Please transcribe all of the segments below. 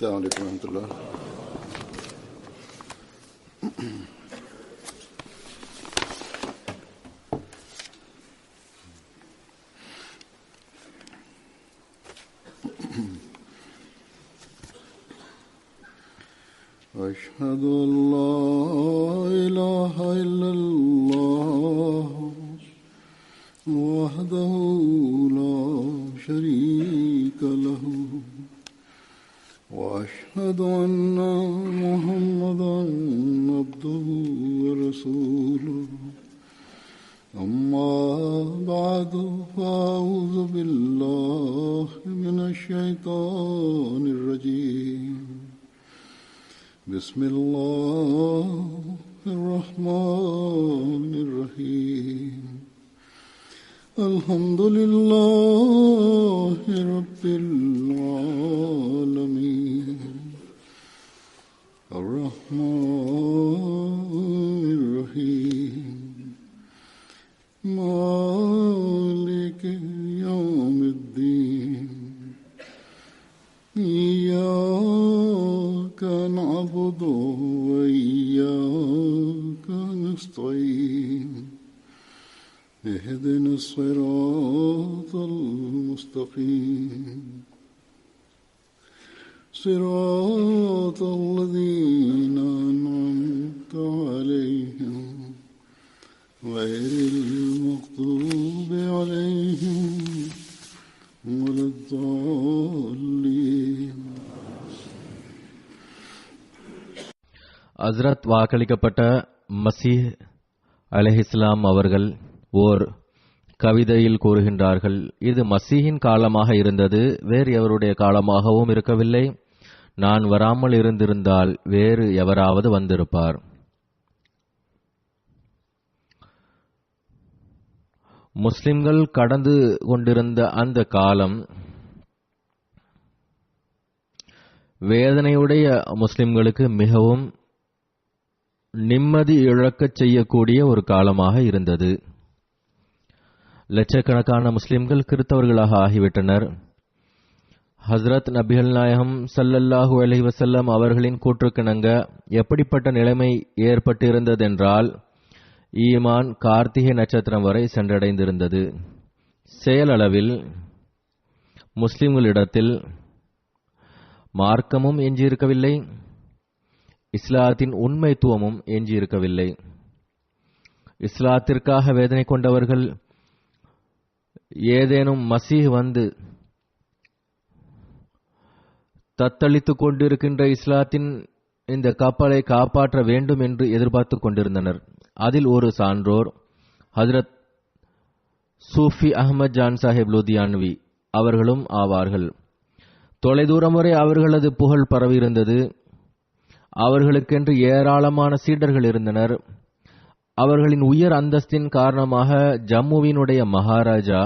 السلام عليكم ورحمة الله. أشهد أن لا إله إلا الله وحده لا شريك له وأشهد أن محمدا عبده ورسوله أما بعد فأعوذ بالله من الشيطان الرجيم بسم الله الرحمن الرحيم الحمد لله رب العالمين الرحمن الرحيم مالك يوم الدين إياك نعبد وإياك نستعين اهدنا الصراط المستقيم صراط الذين أنعمت عليهم غير المغضوب عليهم ولا الضالين. ஹஸ்ரத் வாக்களிக்கப்பட்ட மசீஹ் அலைஹிஸ்ஸலாம் அவர்கள் ஓர் கவிதையில் கூறுகின்றார்கள், இது மசீஹின் காலமாக இருந்தது, வேறு எவருடைய காலமாகவும் இருக்கவில்லை. நான் வராமல் இருந்திருந்தால் வேறு எவராவது வந்திருப்பார். முஸ்லிம்கள் கடந்து கொண்டிருந்த அந்த காலம் வேதனையுடைய முஸ்லிம்களுக்கு மிகவும் நிம்மதி இழக்கச் செய்யக்கூடிய ஒரு காலமாக இருந்தது. லட்சக்கணக்கான முஸ்லிம்கள் கிறிஸ்தவர்களாக ஆகிவிட்டனர். ஹஸ்ரத் நபிகள் நாயகம் ஸல்லல்லாஹு அலைஹி வஸல்லம் அவர்களின் கூற்றுக்கிணங்க எப்படிப்பட்ட நிலைமை ஏற்பட்டிருந்ததென்றால், ஈமான் கார்த்திகை நட்சத்திரம் வரை சென்றடைந்திருந்தது. செயலளவில் முஸ்லிம்களிடத்தில் மார்க்கமும் எஞ்சியிருக்கவில்லை, இஸ்லாத்தின் உண்மைத்துவமும் எஞ்சியிருக்கவில்லை. இஸ்லாத்திற்காக வேதனை கொண்டவர்கள் ஏதேனும் மசீஹ் வந்து தத்தளித்துக் கொண்டிருக்கின்ற இஸ்லாத்தின் இந்த கப்பலை காப்பாற்ற வேண்டும் என்று எதிர்பார்த்துக் கொண்டிருந்தனர். அதில் ஒரு சான்றோர் ஹஜ்ரத் சூஃபி அஹ்மத் ஜான் சாஹிப் லூதியான்வி அவர்களும் ஆவார்கள். தொலைதூரம் வரை அவர்களது புகழ் பரவியிருந்தது. அவர்களுக்கென்று ஏராளமான சீடர்கள் இருந்தனர். அவர்களின் உயர் அந்தஸ்தின் காரணமாக ஜம்முவினுடைய மகாராஜா,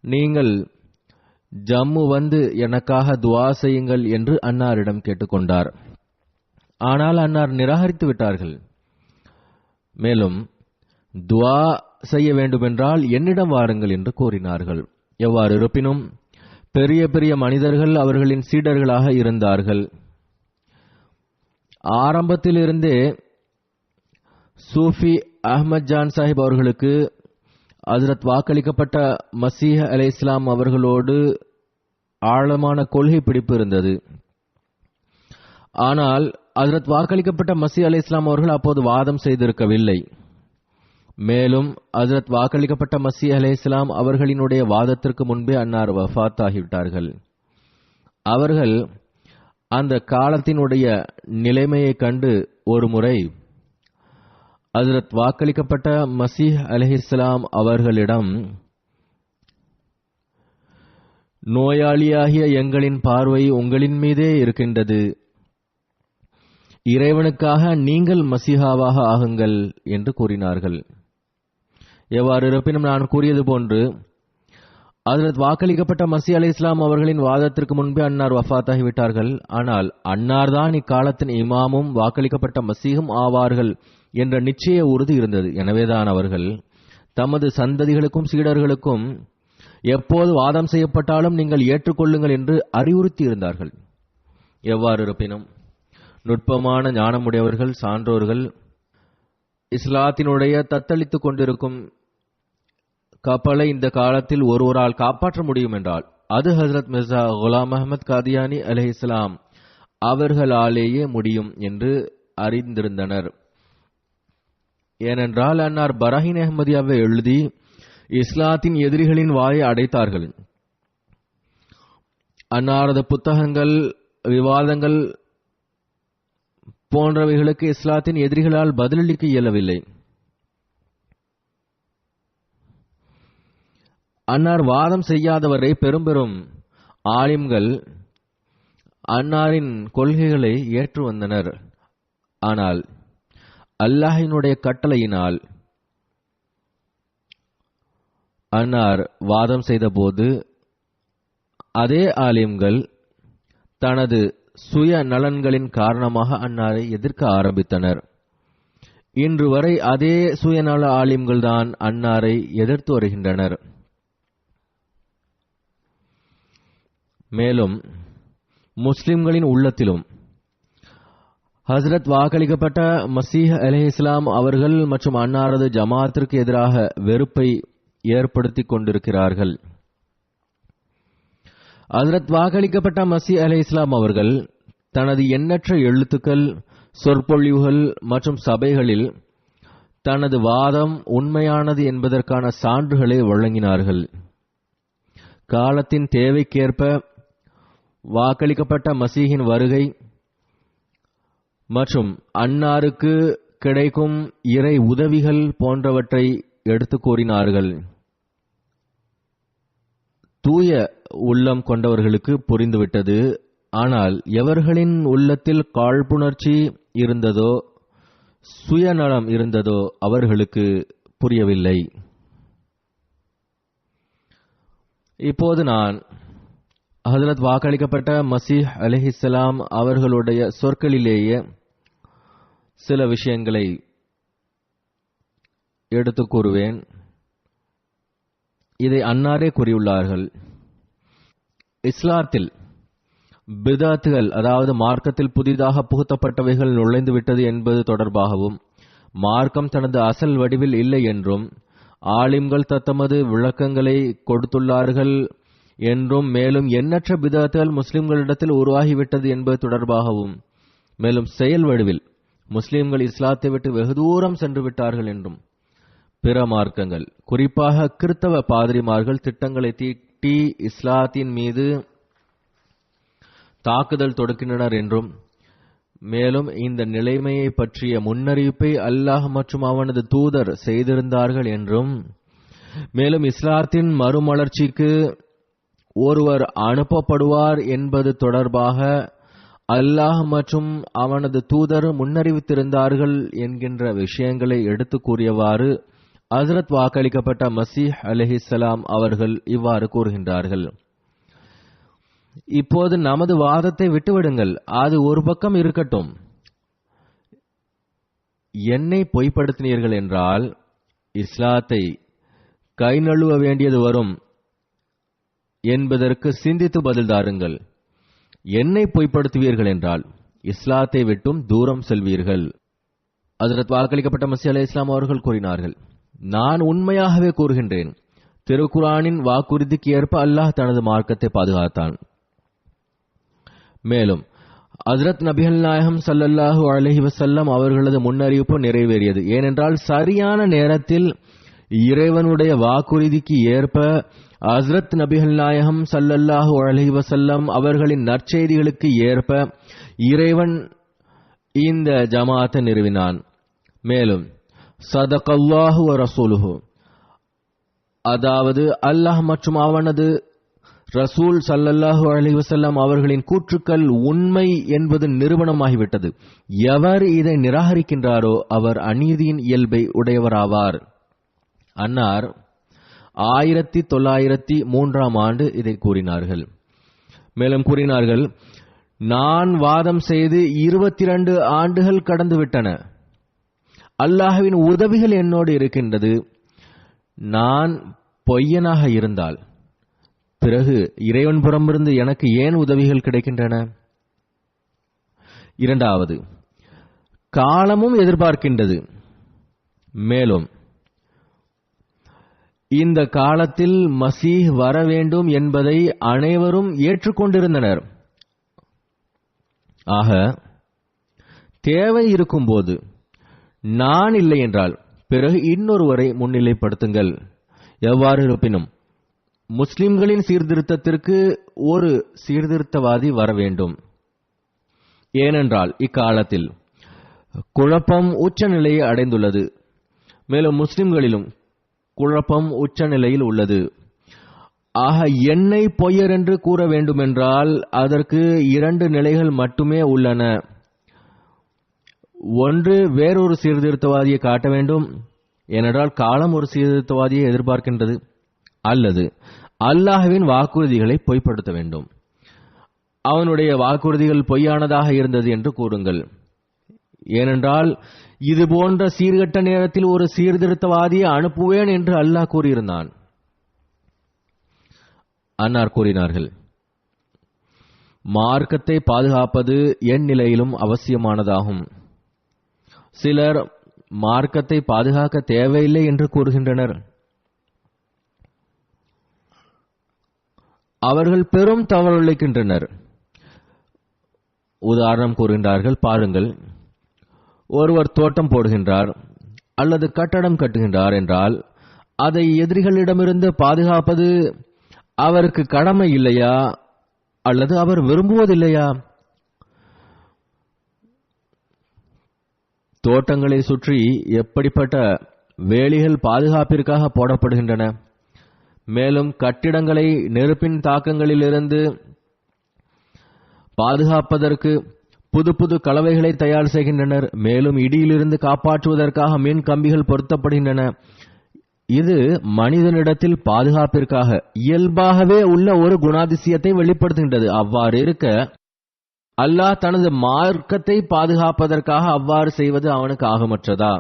நீங்கள் ஜம்மு வந்து எனக்காக துவா செய்யுங்கள் என்று அன்னாரிடம் கேட்டுக்கொண்டார். ஆனால் அன்னார் நிராகரித்து விட்டார்கள். மேலும் துவா செய்ய வேண்டுமென்றால் என்னிடம் வாருங்கள் என்று கூறினார்கள். எவ்வாறு இருப்பினும் பெரிய பெரிய மனிதர்கள் அவர்களின் சீடர்களாக இருந்தார்கள். ஆரம்பத்திலிருந்தே சூஃபி அஹ்மத் ஜான் சாஹிப் அவர்களுக்கு ஹஜ்ரத் வாக்களிக்கப்பட்ட மசீஹ் அலைஹிஸ்ஸலாம் அவர்களோடு ஆழமான கொள்கை பிடிப்பு இருந்தது. ஆனால் ஹஜ்ரத் வாக்களிக்கப்பட்ட மசீஹ் அலைஹிஸ்ஸலாம் அவர்கள் அப்போது வாதம் செய்திருக்கவில்லை. மேலும் ஹஜ்ரத் வாக்களிக்கப்பட்ட மசீஹ் அலைஹிஸ்ஸலாம் அவர்களினுடைய வாதத்திற்கு முன்பே அன்னார் வஃபாத் ஆகிவிட்டார்கள். அவர்கள் அந்த காலத்தினுடைய நிலைமையை கண்டு ஒரு முறை ஹஜ்ரத் வாக்களிக்கப்பட்ட மசீஹ் அலைஹிஸ்ஸலாம் அவர்களிடம், நோயாளியாகிய எங்களின் பார்வை உங்களின் மீதே இருக்கின்றது, இறைவனுக்காக நீங்கள் மசீஹாவாக ஆகுங்கள் என்று கூறினார்கள். எவ்வாறு இருப்பினும் நான் கூறியது போன்று ஹஜ்ரத் வாக்களிக்கப்பட்ட மசீஹ் அலைஹிஸ்ஸலாம் அவர்களின் வாதத்திற்கு முன்பே அன்னார் வஃபாத்தாகிவிட்டார்கள். ஆனால் அன்னார் தான் இக்காலத்தின் இமாமும் வாக்களிக்கப்பட்ட மசீஹும் ஆவார்கள் என்ற நிச்சய உறுதி இருந்தது. எனவேதான் அவர்கள் தமது சந்ததிகளுக்கும் சீடர்களுக்கும் எப்போது வாதம் செய்யப்பட்டாலும் நீங்கள் ஏற்றுக்கொள்ளுங்கள் என்று அறிவுறுத்தி இருந்தார்கள். எவ்வாறு இருப்பினும் நுட்பமான ஞானமுடையவர்கள் சான்றோர்கள் இஸ்லாத்தினுடைய தத்தளித்துக் கொண்டிருக்கும் கப்பலை இந்த காலத்தில் ஒருவரால் காப்பாற்ற முடியும் என்றால் அது ஹஜ்ரத் மிர்சா குலாம் அஹ்மத் காதியானி அலைஹிஸ்ஸலாம் அவர்களாலேயே முடியும் என்று அறிந்திருந்தனர். ஏனென்றால் அன்னார் பராஹின் அஹ்மதியாவை எழுதி இஸ்லாத்தின் எதிரிகளின் வாயை அடைத்தார்கள். அன்னாரது புத்தகங்கள், விவாதங்கள் போன்றவைகளுக்கு இஸ்லாத்தின் எதிரிகளால் பதிலளிக்க இயலவில்லை. அன்னார் வாதம் செய்யாதவரை பெரும் பெரும் ஆலிம்கள் அன்னாரின் கொள்கைகளை ஏற்று வந்தனர். ஆனால் அல்லாஹினுடைய கட்டளையினால் அன்னார் வாதம் செய்தபோது அதே ஆலிம்கள் தனது சுய நலன்களின் காரணமாக அன்னாரை எதிர்க்க ஆரம்பித்தனர். இன்று வரை அதே சுயநல ஆலிம்கள் தான் அன்னாரை எதிர்த்து வருகின்றனர். மேலும் முஸ்லிம்களின் உள்ளத்திலும் ஹஸ்ரத் வாக்களிக்கப்பட்ட மசீஹ் அலைஹிஸ்ஸலாம் அவர்கள் மற்றும் அன்னாரது ஜமாத்திற்கு எதிராக வெறுப்பை ஏற்படுத்திக் கொண்டிருக்கிறார்கள். ஹஸ்ரத் வாக்களிக்கப்பட்ட மசீஹ் அலைஹிஸ்ஸலாம் அவர்கள் தனது எண்ணற்ற எழுத்துக்கள், சொற்பொழிவுகள் மற்றும் சபைகளில் தனது வாதம் உண்மையானது என்பதற்கான சான்றுகளை வழங்கினார்கள். காலத்தின் தேவைக்கேற்ப வாக்களிக்கப்பட்ட மசீஹின் வருகை மற்றும் அன்னாருக்கு கிடைக்கும் இறை உதவிகள் போன்றவற்றை எடுத்து கூறினார்கள். தூய உள்ளம் கொண்டவர்களுக்கு புரிந்துவிட்டது. ஆனால் எவர்களின் உள்ளத்தில் காழ்ப்புணர்ச்சி இருந்ததோ, சுயநலம் இருந்ததோ அவர்களுக்கு புரியவில்லை. இப்போது நான் ஹஜ்ரத் வாக்களிக்கப்பட்ட மசீஹ் அலைஹிஸ்ஸலாம் அவர்களுடைய சொற்களிலேயே சில விஷயங்களை எடுத்து கூறுவேன். இதை அன்னாரே கூறியுள்ளார்கள். இஸ்லாத்தில் பிதாத்துகள், அதாவது மார்க்கத்தில் புதிதாக புகுத்தப்பட்டவைகள் நுழைந்துவிட்டது என்பது தொடர்பாகவும், மார்க்கம் தனது அசல் வடிவில் இல்லை என்றும், ஆலிம்கள் தத்தமது விளக்கங்களை கொடுத்துள்ளார்கள் என்றும், மேலும் எண்ணற்ற பிதாத்துகள் முஸ்லிம்களிடத்தில் உருவாகிவிட்டது என்பது தொடர்பாகவும், மேலும் செயல் வடிவில் முஸ்லிம்கள் இஸ்லாத்தை விட்டு வெகு தூரம் சென்று விட்டார்கள் என்றும், பிற மார்க்கங்கள் குறிப்பாக கிறித்தவ பாதிரிமார்கள் திட்டங்களை தீட்டி இஸ்லாத்தின் மீது தாக்குதல் தொடுக்கின்றனர் என்றும், மேலும் இந்த நிலைமையை பற்றிய முன்னறிவிப்பை அல்லாஹ் மற்றும் அவனது தூதர் செய்திருந்தார்கள் என்றும், மேலும் இஸ்லாத்தின் மறுமலர்ச்சிக்கு ஒருவர் அனுப்பப்படுவார் என்பது தொடர்பாக அல்லாஹ் மற்றும் அவனது தூதர் முன்னறிவித்திருந்தார்கள் என்கின்ற விஷயங்களை எடுத்து கூறியவாறு ஹஜ்ரத் வாக்களிக்கப்பட்ட மசீஹ் அலைஹிஸ்ஸலாம் அவர்கள் இவ்வாறு கூறுகின்றார்கள். இப்போது நமது வாதத்தை விட்டுவிடுங்கள், அது ஒரு பக்கம் இருக்கட்டும். என்னை பொய்ப்படுத்தினீர்கள் என்றால் இஸ்லாத்தை கை நழுவ வேண்டியது வரும் என்பதற்கு சிந்தித்து பதில் தாருங்கள். என்னை பொய்ப்படுத்துவீர்கள் என்றால் இஸ்லாத்தை விட்டும் தூரம் செல்வீர்கள். ஹஜ்ரத் வாக்களிக்கப்பட்ட மசீஹ் அலைஹிஸ்ஸலாம் அவர்கள் கூறினார்கள், நான் உண்மையாகவே கூறுகின்றேன், திருக்குர்ஆனின் வாக்குறுதிக்கு ஏற்ப அல்லாஹ் தனது மார்க்கத்தை பாதுகாத்தான். மேலும் ஹஜ்ரத் நபிகள் நாயகம் ஸல்லல்லாஹு அலைஹி வஸல்லம் அவர்களது முன்னறிவிப்பு நிறைவேறியது. ஏனென்றால் சரியான நேரத்தில் இறைவனுடைய வாக்குறுதிக்கு ஏற்ப ஹஜ்ரத் நபிகள் நாயகம் ஸல்லல்லாஹு அலைஹி வஸல்லம் அவர்களின் நற்செய்திகளுக்கு ஏற்ப இறைவன் இந்த ஜமாத்தை நிறுவினான். மேலும் ஸதகல்லாஹு வ ரசூலுஹு, அதாவது அல்லாஹ் மற்றும் அவனது ரசூல் ஸல்லல்லாஹு அலைஹி வஸல்லம் அவர்களின் கூற்றுக்கள் உண்மை என்பது நிரூபணமாகிவிட்டது. எவர் இதை நிராகரிக்கின்றாரோ அவர் அநீதியின் இயல்பை உடையவராவார். அன்னார் 1903 இதை கூறினார்கள். மேலும் கூறினார்கள், நான் வாதம் செய்து 22 ஆண்டுகள் கடந்துவிட்டன. அல்லாஹ்வின் உதவிகள் என்னோடு இருக்கின்றது. நான் பொய்யனாக இருந்தால் பிறகு இறைவன் புறமிருந்து எனக்கு ஏன் உதவிகள் கிடைக்கின்றன? இரண்டாவது, காலமும் எதிர்பார்க்கின்றது. மேலும் இந்த காலத்தில் மசீஹ் வர வேண்டும் என்பதை அனைவரும் ஏற்றுக்கொண்டிருந்தனர். ஆக தேவை இருக்கும்போது நான் இல்லை என்றால் பிறகு இன்னொருவரை முன்னிலைப்படுத்துங்கள். எவ்வாறு இருப்பினும் முஸ்லிம்களின் சீர்திருத்தத்திற்கு ஒரு சீர்திருத்தவாதி வர வேண்டும். ஏனென்றால் இக்காலத்தில் குழப்பம் உச்சநிலையை அடைந்துள்ளது. மேலும் முஸ்லிம்களிலும் குழப்பம் உச்சநிலையில் உள்ளது. ஆக என்னை பொய்யர் என்று கூற வேண்டுமென்றால் அதற்கு இரண்டு நிலைகள் மட்டுமே உள்ளன. ஒன்று, வேறொரு சீர்திருத்தவாதியை காட்ட வேண்டும், ஏனென்றால் காலம் ஒரு சீர்திருத்தவாதியை எதிர்பார்க்கின்றது. அல்லது அல்லாஹ்வின் வாக்குறுதிகளை பொய்ப்படுத்த வேண்டும். அவனுடைய வாக்குறுதிகள் பொய்யானதாக இருந்தது என்று கூறுங்கள். ஏனென்றால் இது போன்ற சீர்கட்ட நேரத்தில் ஒரு சீர்திருத்தவாதியை அனுப்புவேன் என்று அல்லாஹ் கூறியிருந்தான். அன்னார் கூறினார்கள், மார்க்கத்தை பாதுகாப்பது என் நிலையிலும் அவசியமானதாகும். சிலர் மார்க்கத்தை பாதுகாக்க தேவையில்லை என்று கூறுகின்றனர். அவர்கள் பெரும் தவறிழைக்கின்றனர். உதாரணம் கூறுகின்றார்கள், பாருங்கள், ஒருவர் தோட்டம் போடுகின்றார் அல்லது கட்டடம் கட்டுகின்றார் என்றால் அதை எதிரிகளிடமிருந்து பாதுகாப்பது அவருக்கு கடமை இல்லையா அல்லது அவர் விரும்புவதில்லையா? தோட்டங்களை சுற்றி எப்படிப்பட்ட வேலிகள் பாதுகாப்பிற்காக போடப்படுகின்றன. மேலும் கட்டிடங்களை நெருப்பின் தாக்கங்களிலிருந்து பாதுகாப்பதற்கு புது புது கலவைகளை தயார் செய்கின்றனர். மேலும் இடியிலிருந்து காப்பாற்றுவதற்காக மின் கம்பிகள் பொருத்தப்படுகின்றன. இது மனிதனிடத்தில் பாதுகாப்பிற்காக இயல்பாகவே உள்ள ஒரு குணாதிசயத்தை வெளிப்படுத்துகின்றது. அவ்வாறு இருக்க அல்லாஹ் தனது மார்க்கத்தை பாதுகாப்பதற்காக அவ்வாறு செய்வது அவனுக்கு ஆகமற்றதா?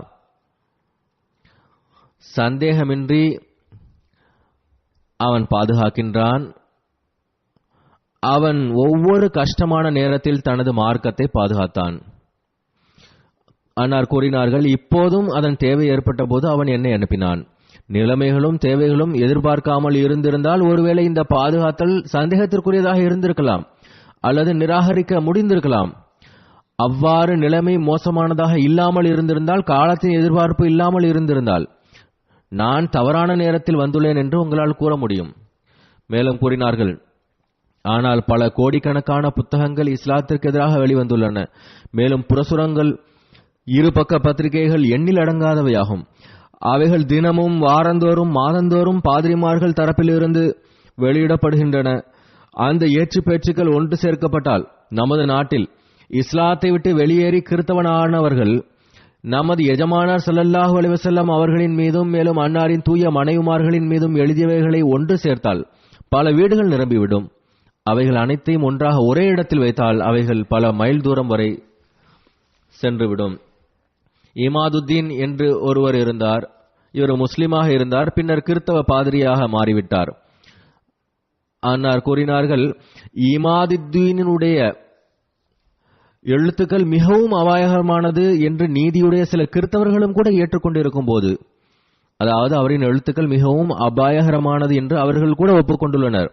சந்தேகமின்றி அவன் பாதுகாக்கின்றான். அவன் ஒவ்வொரு கஷ்டமான நேரத்தில் தனது மார்க்கத்தை பாதுகாத்தான். அன்னார் கூறினார்கள், இப்போதும் அதன் தேவை ஏற்பட்ட போது அவன் என்னை அனுப்பினான். நிலைமைகளும் தேவைகளும் எதிர்பார்க்காமல் இருந்திருந்தால் ஒருவேளை இந்த பாதுகாத்தல் சந்தேகத்திற்குரியதாக இருந்திருக்கலாம் அல்லது நிராகரிக்க முடிந்திருக்கலாம். அவ்வாறு நிலைமை மோசமானதாக இல்லாமல் இருந்திருந்தால், காலத்தின் எதிர்பார்ப்பு இல்லாமல் இருந்திருந்தால், நான் தவறான நேரத்தில் வந்துள்ளேன் என்று உங்களால் கூற முடியும். மேலும் கூறினார்கள், ஆனால் பல கோடிக்கணக்கான புத்தகங்கள் இஸ்லாத்திற்கு எதிராக வெளிவந்துள்ளன. மேலும் புரசுரங்கள், இருபக்க பத்திரிகைகள் எண்ணில் அடங்காதவையாகும். அவைகள் தினமும் வாரந்தோறும் மாதந்தோறும் பாதிரிமார்கள் தரப்பிலிருந்து வெளியிடப்படுகின்றன. அந்த ஏற்று பேச்சுக்கள் ஒன்று சேர்க்கப்பட்டால் நமது நாட்டில் இஸ்லாத்தை விட்டு வெளியேறி கிறித்தவனானவர்கள் நமது எஜமானர் ஸல்லல்லாஹு அலைஹி வஸல்லம் அவர்களின் மீதும் மேலும் அன்னாரின் தூய மனைவிமார்களின் மீதும் எழுதியவைகளை ஒன்று சேர்த்தால் பல வீடுகள் நிரம்பிவிடும். அவைகள் அனைத்தையும் ஒன்றாக ஒரே இடத்தில் வைத்தால் அவைகள் பல மைல் தூரம் வரை சென்றுவிடும். இமாதுத்தீன் என்று ஒருவர் இருந்தார். இவர் முஸ்லிமாக இருந்தார். பின்னர் கிறித்தவ பாதிரியாக மாறிவிட்டார். அன்னார் கூறினார்கள், இமாதுத்தீனுடைய எழுத்துக்கள் மிகவும் அபாயகரமானது என்று நீதியுடைய சில கிறித்தவர்களும் கூட ஏற்றுக்கொண்டிருக்கும் போது, அதாவது அவரின் எழுத்துக்கள் மிகவும் அபாயகரமானது என்று அவர்கள் கூட ஒப்புக்கொண்டுள்ளனர்.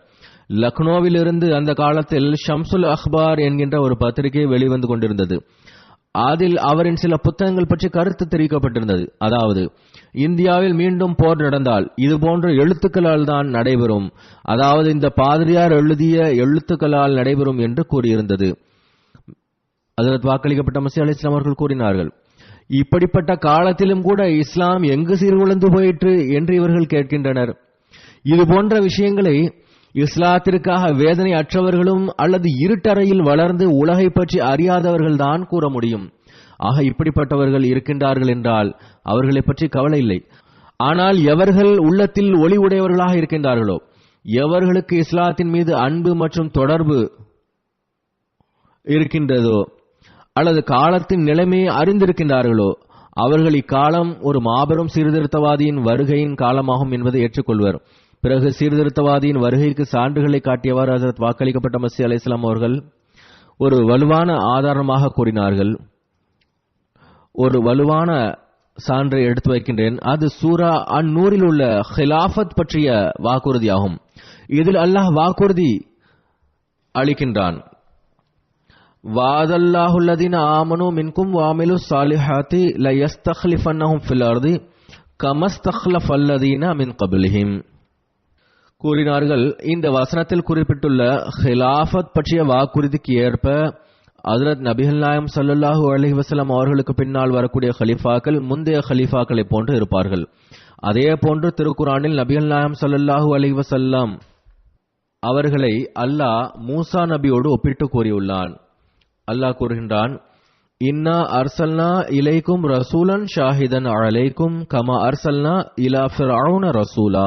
லக்னோவில் இருந்து அந்த காலத்தில் ஷம்சுல் அக்பார் என்கின்ற ஒரு பத்திரிகை வெளிவந்து கொண்டிருந்தது. அதில் அவரின் சில புத்தகங்கள் பற்றி கருத்து தெரிவிக்கப்பட்டிருந்தது. அதாவது, இந்தியாவில் மீண்டும் போர் நடந்தால் இதுபோன்ற எழுத்துக்களால் தான் நடைபெறும், அதாவது இந்த பாதிரியார் எழுதிய எழுத்துக்களால் நடைபெறும் என்று கூறியிருந்தது. ஹஜ்ரத் வாக்களிக்கப்பட்ட மஸீஹ் அலைஹிஸ்ஸலாம் அவர்கள் கூறினார்கள், இப்படிப்பட்ட காலத்திலும் கூட இஸ்லாம் எங்கு சீர்குலைந்து போயிற்று என்று இவர்கள் கேட்கின்றனர். இது போன்ற விஷயங்களை இஸ்லாத்திற்காக வேதனை அற்றவர்களும் அல்லது இருட்டறையில் வளர்ந்து உலகை பற்றி அறியாதவர்கள் தான் கூற முடியும். ஆக இப்படிப்பட்டவர்கள் இருக்கின்றார்கள் என்றால் அவர்களை பற்றி கவலை இல்லை. ஆனால் எவர்கள் உள்ளத்தில் ஒளி உடையவர்களாக இருக்கின்றார்களோ, எவர்களுக்கு இஸ்லாத்தின் மீது அன்பு மற்றும் தொடர்பு இருக்கின்றதோ அல்லது காலத்தின் நிலைமையை அறிந்திருக்கின்றார்களோ, அவர்கள் இக்காலம் ஒரு மாபெரும் சீர்திருத்தவாதியின் வருகையின் காலமாகும் என்பதை ஏற்றுக்கொள்வர். பிறகு சீர்திருத்தவாதியின் வருகைக்கு சான்றுகளை காட்டியவாறு ஹஜ்ரத் வாக்களிக்கப்பட்ட மஸீஹ் அலைஹிஸ்ஸலாம் அவர்கள் ஒரு வலுவான ஆதாரமாக கூறினார்கள். ஒரு வலுவான சான்றை எடுத்து வைக்கின்றேன். அது சூரா அன்-நூரில் உள்ள ஹிலாஃபத் பற்றிய வாக்குறுதியாகும். இதில் அல்லாஹ் வாக்குறுதி அளிக்கின்றான். வாதல்லாஹுல்லதீன ஆமனு மின்கும் வாமிலு சாலிஹாத்தி லயஸ்தக்லிஃபன்னஹும் ஃபில் அர்தி கமஸ்தக்லஃபல்லதீன மின் கப்லிஹிம். கூறினார்கள், இந்த வசனத்தில் குறிப்பிட்டுள்ள ஹிலாஃபத் பற்றிய வாக்குறுதிக்கு ஏற்ப ஹஜ்ரத் நபிகள் நாயகம் ஸல்லல்லாஹு அலைஹி வஸல்லம் அவர்களுக்கு பின்னால் வரக்கூடிய ஹலீஃபாக்கள் முந்தைய ஹலீஃபாக்களை போன்று இருப்பார்கள். அதே போன்று திருக்குர்ஆனில் நபிகள் நாயகம் ஸல்லல்லாஹு அலைஹி வஸல்லம் அவர்களை அல்லாஹ் மூசா நபியோடு ஒப்பிட்டு கூறியுள்ளான். அல்லாஹ் கூறுகின்றான், இன்னா அர்சல்னா இலைக்கும் ரசூலன் ஷாஹிதன் அலைக்கும் கமா அர்சல்னா இலா ஃபிர்அவுன ரசூலா.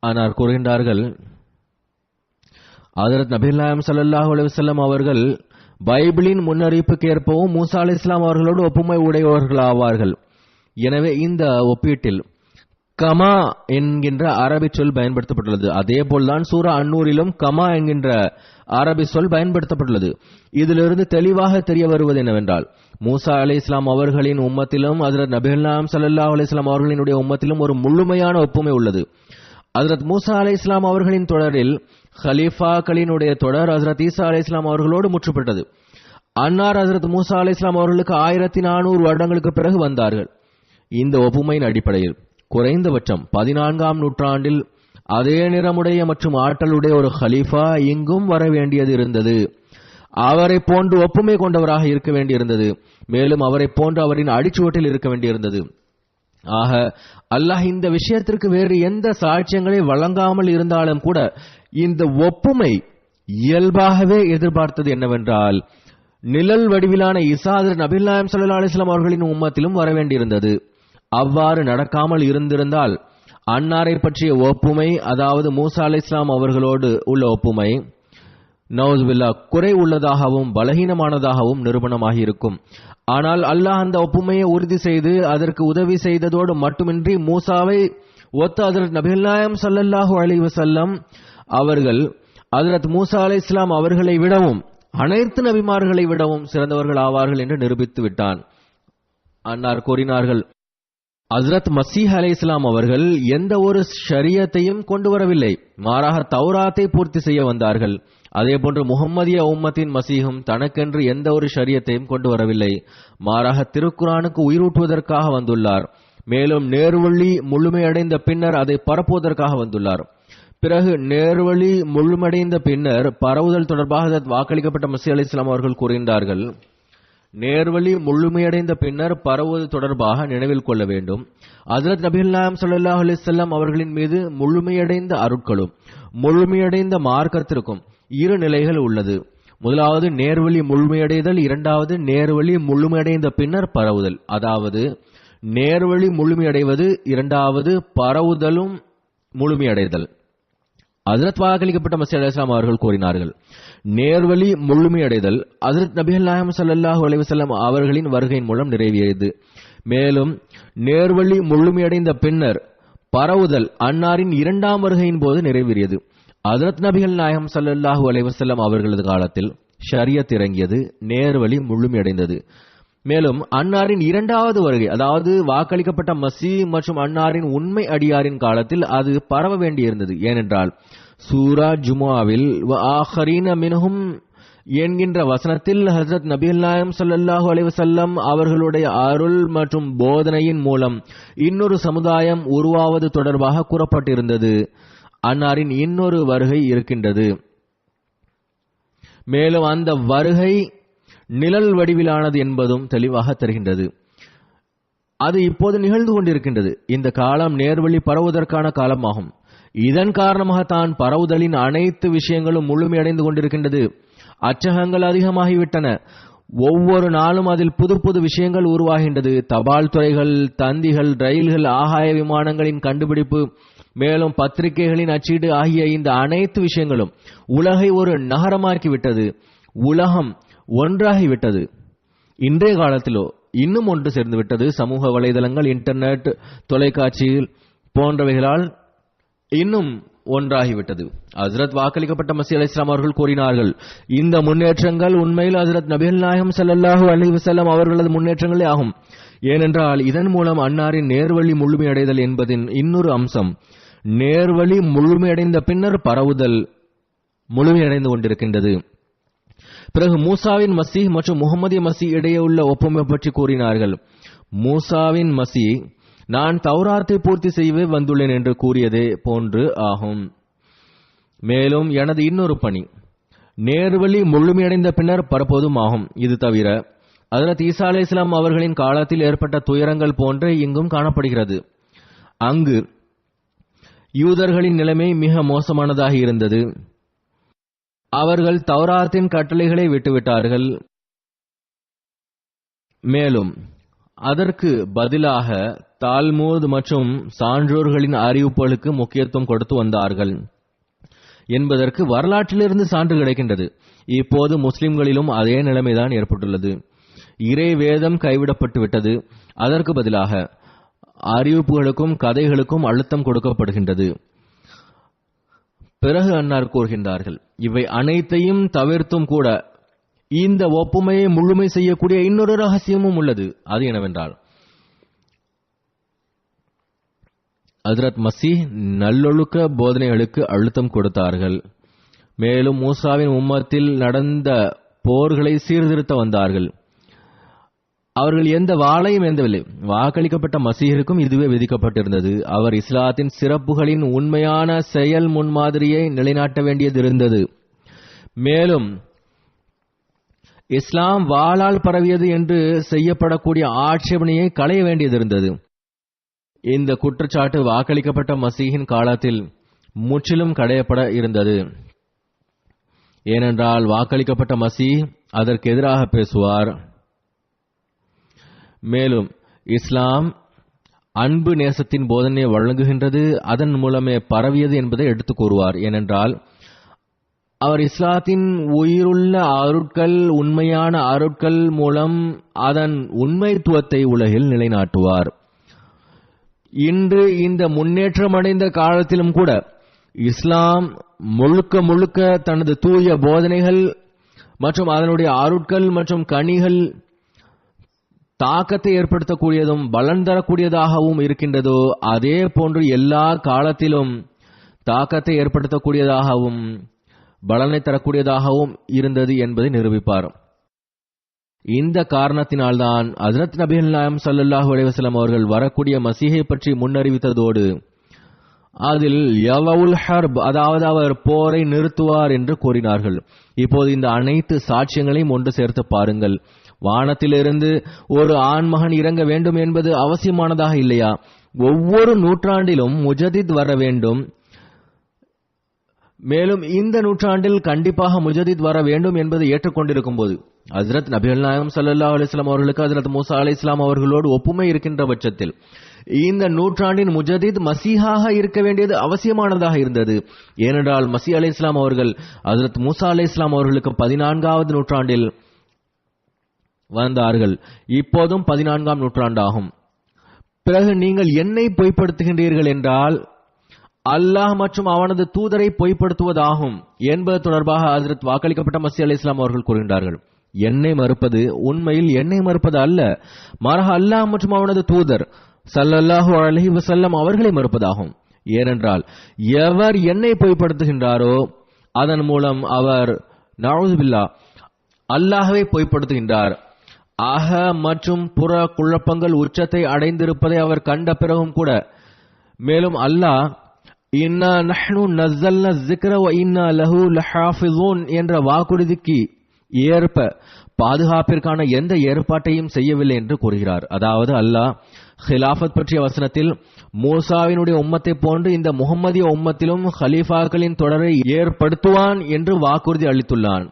ஆனால் கூறுகின்றார்கள், ஹஜ்ரத் நபிகள் நாயகம் ஸல்லல்லாஹு அலைஹி வஸல்லம் அவர்கள் பைபிளின் முன்னறிவிப்புக்கு ஏற்பவும் மூசா அலைஹிஸ்ஸலாம் அவர்களோடு ஒப்புமை உடையவர்களாவார்கள். எனவே இந்த ஒப்பீட்டில் கமா என்கின்ற அரபி சொல் பயன்படுத்தப்பட்டுள்ளது. அதே போல்தான் சூரா அன்-நூரிலும் கமா என்கின்ற அரபி சொல் பயன்படுத்தப்பட்டுள்ளது. இதிலிருந்து தெளிவாக தெரிய வருவது என்னவென்றால், மூசா அலைஹிஸ்ஸலாம் அவர்களின் உம்மத்திலும் ஹஜ்ரத் நபிகள் நாயகம் ஸல்லல்லாஹு அலைஹி வஸல்லம் அவர்களினுடைய உம்மத்திலும் ஒரு முழுமையான ஒப்புமை உள்ளது. ஹஜ்ரத் மூசா அலைஹிஸ்ஸலாம் அவர்களின் தொடரில் ஹலீஃபாக்களினுடைய தொடர் ஹஜ்ரத் ஈசா அலைஹிஸ்ஸலாம் அவர்களோடு முற்றுப்பட்டது. அன்னார் ஹஜ்ரத் மூசா அலைஹிஸ்ஸலாம் அவர்களுக்கு 1400 வருடங்களுக்கு பிறகு வந்தார்கள். இந்த ஒப்புமையின் அடிப்படையில் குறைந்தபட்சம் 14ஆம் நூற்றாண்டில் அதே நிறமுடைய மற்றும் ஆற்றலுடைய ஒரு ஹலீஃபா இங்கும் வர வேண்டியது இருந்தது. அவரை போன்று ஒப்புமை கொண்டவராக இருக்க வேண்டியிருந்தது. மேலும் அவரை போன்று அவரின் அடிச்சுவட்டில் இருக்க வேண்டியிருந்தது. ஆக அல்லாஹ் இந்த விஷயத்திற்கு வேறு எந்த சாட்சியங்களை வழங்காமல் இருந்தாலும் கூட இந்த ஒப்புமை இயல்பாகவே எதிர்பார்த்தது என்னவென்றால், நிழல் வடிவிலான ஈசா ஹஜ்ரத் நபிகள் நாயகம் ஸல்லல்லாஹு அலைஹி வஸல்லம் அவர்களின் உம்மத்திலும் வர வேண்டியிருந்தது. அவ்வாறு நடக்காமல் இருந்திருந்தால் அன்னாரை பற்றிய ஒப்புமை, அதாவது மூசா அலைஹிஸ்ஸலாம் அவர்களோடு உள்ள ஒப்புமை நவுசுபில்லா குறை உள்ளதாகவும் பலகீனமானதாகவும் நிரூபணமாகி இருக்கும். ஆனால் அல்லாஹ் அந்த ஒப்புமையை உறுதி செய்து அதற்கு உதவி செய்ததோடு மட்டுமின்றி மூசாவை ஒத்த ஹஜ்ரத் நபிகள் நாயகம் ஸல்லல்லாஹு அலைஹி வஸல்லம் அவர்கள் ஹஜ்ரத் மூசா அலைஹிஸ்ஸலாம் அவர்களை விடவும் அனைத்து நபிமார்களை விடவும் சிறந்தவர்கள் ஆவார்கள் என்று நிரூபித்து விட்டான். அன்னார் கூறினார்கள், ஹஜ்ரத் மசீஹ் அலைஹிஸ்ஸலாம் அவர்கள் எந்த ஒரு ஷரியத்தையும் கொண்டு வரவில்லை, மாறாக தௌராத்தை பூர்த்தி செய்ய வந்தார்கள். அதேபோன்று முஹம்மதிய உம்மத்தின் மசீஹும் தனக்கென்று எந்த ஒரு ஷரியத்தையும் கொண்டு வரவில்லை, மாறாக திருக்குர்ஆனுக்கு உயிரூட்டுவதற்காக வந்துள்ளார். மேலும் நேர்வழி முழுமையடைந்த பின்னர் அதை பரப்புவதற்காக வந்துள்ளார். பிறகு நேர்வழி முழுமடைந்த பின்னர் பரவுதல் தொடர்பாக வாக்களிக்கப்பட்ட மசீஹ் அலைஹிஸ்ஸலாம் அவர்கள் கூறுகின்றார்கள், நேர்வழி முழுமையடைந்த பின்னர் பரவுவது தொடர்பாக நினைவில் கொள்ள வேண்டும், ஹஜ்ரத் நபிகள் நாயகம் ஸல்லல்லாஹு அலைஹி வஸல்லம் அவர்களின் மீது முழுமையடைந்த அருட்களும் முழுமையடைந்த மார்க்கத்திற்கும் 2 நிலைகள் உள்ளது. முதலாவது நேர்வழி முழுமையடைதல், இரண்டாவது நேர்வழி முழுமையடைந்த பின்னர் பரவுதல். அதாவது நேர்வழி முழுமையடைவது, இரண்டாவது பரவுதலும் முழுமையடைதல். ஹஜ்ரத் வாக்களிக்கப்பட்ட மசீஹ் அலைஹிஸ்ஸலாம் அவர்கள் கூறினார்கள், நேர்வழி முழுமையடைதல் ஹஜ்ரத் நபிகள் நாயகம் ஸல்லல்லாஹு அலைஹி வஸல்லம் அவர்களின் வருகையின் மூலம் நிறைவேறியது. மேலும் நேர்வழி முழுமையடைந்த பின்னர் பரவுதல் அன்னாரின் 2ஆம் வருகையின் போது நிறைவேறியது. ஹஜ்ரத் நபிகள் நாயகம் ஸல்லல்லாஹு அலைஹி வஸல்லம் அவர்களது காலத்தில் ஷரியத் இறங்கியது, நேர்வழி முழுமையடைந்தது. மேலும் அன்னாரின் 2வது வருகை, அதாவது வாக்களிக்கப்பட்ட மசீஹ் மற்றும் அன்னாரின் உண்மை அடியாரின் காலத்தில் அது பரவ வேண்டியிருந்தது. ஏனென்றால் சூரா ஜுமுஆவில் வ ஆஹரீன மின்ஹும் என்கின்ற வசனத்தில் ஹஜ்ரத் நபிகள் நாயகம் ஸல்லல்லாஹு அலைஹி வஸல்லம் அவர்களுடைய அருள் மற்றும் போதனையின் மூலம் இன்னொரு சமுதாயம் உருவாவது தொடர்பாக கூறப்பட்டிருந்தது. அன்னாரின் இன்னொரு வருகை இருக்கின்றது. மேலும் அந்த வருகை நிழல் வடிவிலானது என்பதும் தெளிவாக தெரிகின்றது. அது இப்போது நிகழ்ந்து கொண்டிருக்கின்றது. இந்த காலம் நேர்வழி பரவுவதற்கான காலமாகும். இதன் காரணமாக தான் பரவுதலின் அனைத்து விஷயங்களும் முழுமையடைந்து கொண்டிருக்கின்றது. அச்சகங்கள் அதிகமாகிவிட்டன. ஒவ்வொரு நாளும் அதில் புது புது விஷயங்கள் உருவாகின்றது. தபால் துறைகள், தந்திகள், ரயில்கள், ஆகாய விமானங்களின் கண்டுபிடிப்பு, மேலும் பத்திரிகைகளின் அச்சீடு ஆகிய இந்த அனைத்து விஷயங்களும் உலகை ஒரு நகரமாக்கிவிட்டது. உலகம் ஒன்றாகிவிட்டது. இன்றைய காலத்திலோ இன்னும் ஒன்று சேர்ந்து விட்டது. சமூக வலைதளங்கள், இன்டர்நெட், தொலைக்காட்சி போன்றவைகளால் இன்னும் ஒன்றாகிவிட்டது. ஹஜ்ரத் வாக்களிக்கப்பட்ட மஸீஹ் அலைஹிஸ்ஸலாம் அவர்கள் கூறினார்கள், இந்த முன்னேற்றங்கள் உண்மையில் ஹஜ்ரத் நபிகள் நாயகம் ஸல்லல்லாஹு அலைஹி வஸல்லம் அவர்களது முன்னேற்றங்களே ஆகும். ஏனென்றால் இதன் மூலம் அன்னாரின் நேர்வழி முழுமையடைதல் என்பதின் இன்னொரு அம்சம். நேர்வழி முழுமையடைந்த பின்னர் பரவுதல் முழுமையடைந்து கொண்டிருக்கின்றது. பிறகு மூசாவின் மசீஹ் மற்றும் முகமதிய மசீஹ் இடையே உள்ள ஒப்புமை பற்றி கூறினார்கள். மூசாவின் மசீஹ் நான் தௌராத்தை பூர்த்தி செய்யவே வந்துள்ளேன் என்று கூறியதே போன்று ஆகும். மேலும் எனது இன்னொரு பணி நேர்வழி முழுமையடைந்த பின்னர் பரப்போதும் ஆகும். இது தவிர ஹஜ்ரத் ஈசா அலைஹிஸ்ஸலாம் அவர்களின் காலத்தில் ஏற்பட்ட துயரங்கள் போன்றே இங்கும் காணப்படுகிறது. அங்கு யூதர்களின் நிலைமை மிக மோசமானதாக இருந்தது. அவர்கள் தௌராத்தின் கட்டளைகளை விட்டுவிட்டார்கள். மேலும் அதற்கு பதிலாக தால்மூத் மற்றும் சான்றோர்களின் அறிவிப்புகளுக்கு முக்கியத்துவம் கொடுத்து வந்தார்கள் என்பதற்கு வரலாற்றிலிருந்து சான்று கிடைக்கின்றது. இப்போது முஸ்லிம்களிலும் அதே நிலைமைதான் ஏற்பட்டுள்ளது. இறை வேதம் கைவிடப்பட்டு விட்டது. அதற்கு பதிலாக அறிவிப்புகளுக்கும் கதைகளுக்கும் அழுத்தம் கொடுக்கப்படுகின்றது. பிறகு அன்னார் கூறுகின்றார்கள், இவை அனைத்தையும் தவிர்த்தும் கூட இந்த ஒப்புமையை முழுமை செய்யக்கூடிய இன்னொரு ரகசியமும் உள்ளது. அது என்னவென்றால், ஹஜ்ரத் மசீஹ் நல்லொழுக்க போதனைகளுக்கு அழுத்தம் கொடுத்தார்கள். மேலும் மூசாவின் உம்மத்தில் நடந்த போர்களை சீர்திருத்த வந்தார்கள். அவர்கள் எந்த வாளையும் ஏந்தவில்லை. வாக்களிக்கப்பட்ட மசீஹிற்கும் இதுவே விதிக்கப்பட்டிருந்தது. அவர் இஸ்லாத்தின் சிறப்புகளின் உண்மையான செயல் முன்மாதிரியை நிலைநாட்ட வேண்டியது இருந்தது. மேலும் இஸ்லாம் வாளால் பரவியது என்று செய்யப்படக்கூடிய ஆட்சேபனையை களைய வேண்டியது இருந்தது. இந்த குற்றச்சாட்டு வாக்களிக்கப்பட்ட மசீஹின் காலத்தில் முற்றிலும் களையப்பட இருந்தது. ஏனென்றால் வாக்களிக்கப்பட்ட மசீஹ் அதற்கு எதிராக பேசுவார். மேலும் இஸ்லாம் அன்பு நேசத்தின் போதனையை வழங்குகின்றது, அதன் மூலமே பரவியது என்பதை எடுத்துக் கூறுவார். ஏனென்றால் அவர் இஸ்லாத்தின் உயிருள்ள அருட்கள், உண்மையான அருட்கள் மூலம் அதன் உண்மைத்துவத்தை உலகில் நிலைநாட்டுவார். இன்று இந்த முன்னேற்றமடைந்த காலத்திலும் கூட இஸ்லாம் முழுக்க முழுக்க தனது தூய போதனைகள் மற்றும் அதனுடைய அருட்கள் மற்றும் கனிகள் தாக்கத்தை ஏற்படுத்தக்கூடியதும் பலன் தரக்கூடியதாகவும் இருக்கின்றதோ, அதே போன்று எல்லா காலத்திலும் தாக்கத்தை ஏற்படுத்தக்கூடியதாகவும் பலனை தரக்கூடியதாகவும் இருந்தது என்பதை நிரூபிப்பார். இந்த காரணத்தினால்தான் ஹஜ்ரத் நபிகள் நாயகம் ஸல்லல்லாஹு அலைஹி வஸல்லம் அவர்கள் வரக்கூடிய மசீஹை பற்றி முன்னறிவித்ததோடு அதில் யலவுல் ஹர்ப், அதாவது அவர் போரை நிறுத்துவார் என்று கூறினார்கள். இப்போது இந்த அனைத்து சாட்சியங்களையும் ஒன்று சேர்த்து பாருங்கள். வானத்திலிருந்து ஒரு ஆண்மகன் இறங்க வேண்டும் என்பது அவசியமானதாக இல்லையா? ஒவ்வொரு நூற்றாண்டிலும் முஜதித் வர வேண்டும். மேலும் இந்த நூற்றாண்டில் கண்டிப்பாக முஜதித் வர வேண்டும் என்பதை ஏற்றுக்கொண்டிருக்கும் போது ஹஜ்ரத் நபிகள் நாயகம் ஸல்லல்லாஹு அலைஹி வஸல்லம் அவர்களுக்கு ஹஜ்ரத் மூசா அலைஹிஸ்ஸலாம் அவர்களோடு ஒப்புமை இருக்கின்ற பட்சத்தில் இந்த நூற்றாண்டின் முஜதித் மசீஹாக இருக்க வேண்டியது அவசியமானதாக இருந்தது. ஏனென்றால் மசீஹ் அலைஹிஸ்ஸலாம் அவர்கள் ஹஜ்ரத் மூசா அலைஹிஸ்ஸலாம் அவர்களுக்கு 14வது நூற்றாண்டில் வந்தார்கள். இப்போதும் 14ஆம் நூற்றாண்டாகும். பிறகு நீங்கள் என்னை பொய்ப்படுத்துகின்றீர்கள் என்றால் அல்லாஹ் மற்றும் அவனது தூதரை பொய்ப்படுத்துவதாகும் என்பது தொடர்பாக ஹஜ்ரத் வாக்களிக்கப்பட்ட மசீஹ் அலைஹிஸ்ஸலாம் அவர்கள் கூறுகின்றார்கள், என்னை மறுப்பது உண்மையில் என்னை மறுப்பது அல்ல, மாறாக அல்லாஹ் மற்றும் அவனது தூதர் ஸல்லல்லாஹு அலைஹி வஸல்லம் அவர்களை மறுப்பதாகும். ஏனென்றால் எவர் என்னை பொய்ப்படுத்துகின்றாரோ அதன் மூலம் அவர் நஊது பில்லாஹ் அல்லாஹ்வை பொய்ப்படுத்துகின்றார். அக மற்றும் புற குழப்பங்கள் உச்சத்தை அடைந்திருப்பதை அவர் கண்ட பிறகும் கூட, மேலும் அல்லாஹ் இன்னா நஹ்னு நஸல்னா ஸிக்ர வ இன்னா லஹு லஹாஃபிஸூன் என்ற வாக்குறுதிக்கு ஏற்ப பாதுகாப்பிற்கான எந்த ஏற்பாட்டையும் செய்யவில்லை என்று கூறுகிறார். அதாவது அல்லாஹ் ஹிலாஃபத் பற்றிய வசனத்தில் மூசாவினுடைய உம்மத்தை போன்று இந்த முஹம்மதிய உம்மத்திலும் ஹலீஃபாக்களின் தொடரை ஏற்படுத்துவான் என்று வாக்குறுதி அளித்துள்ளான்.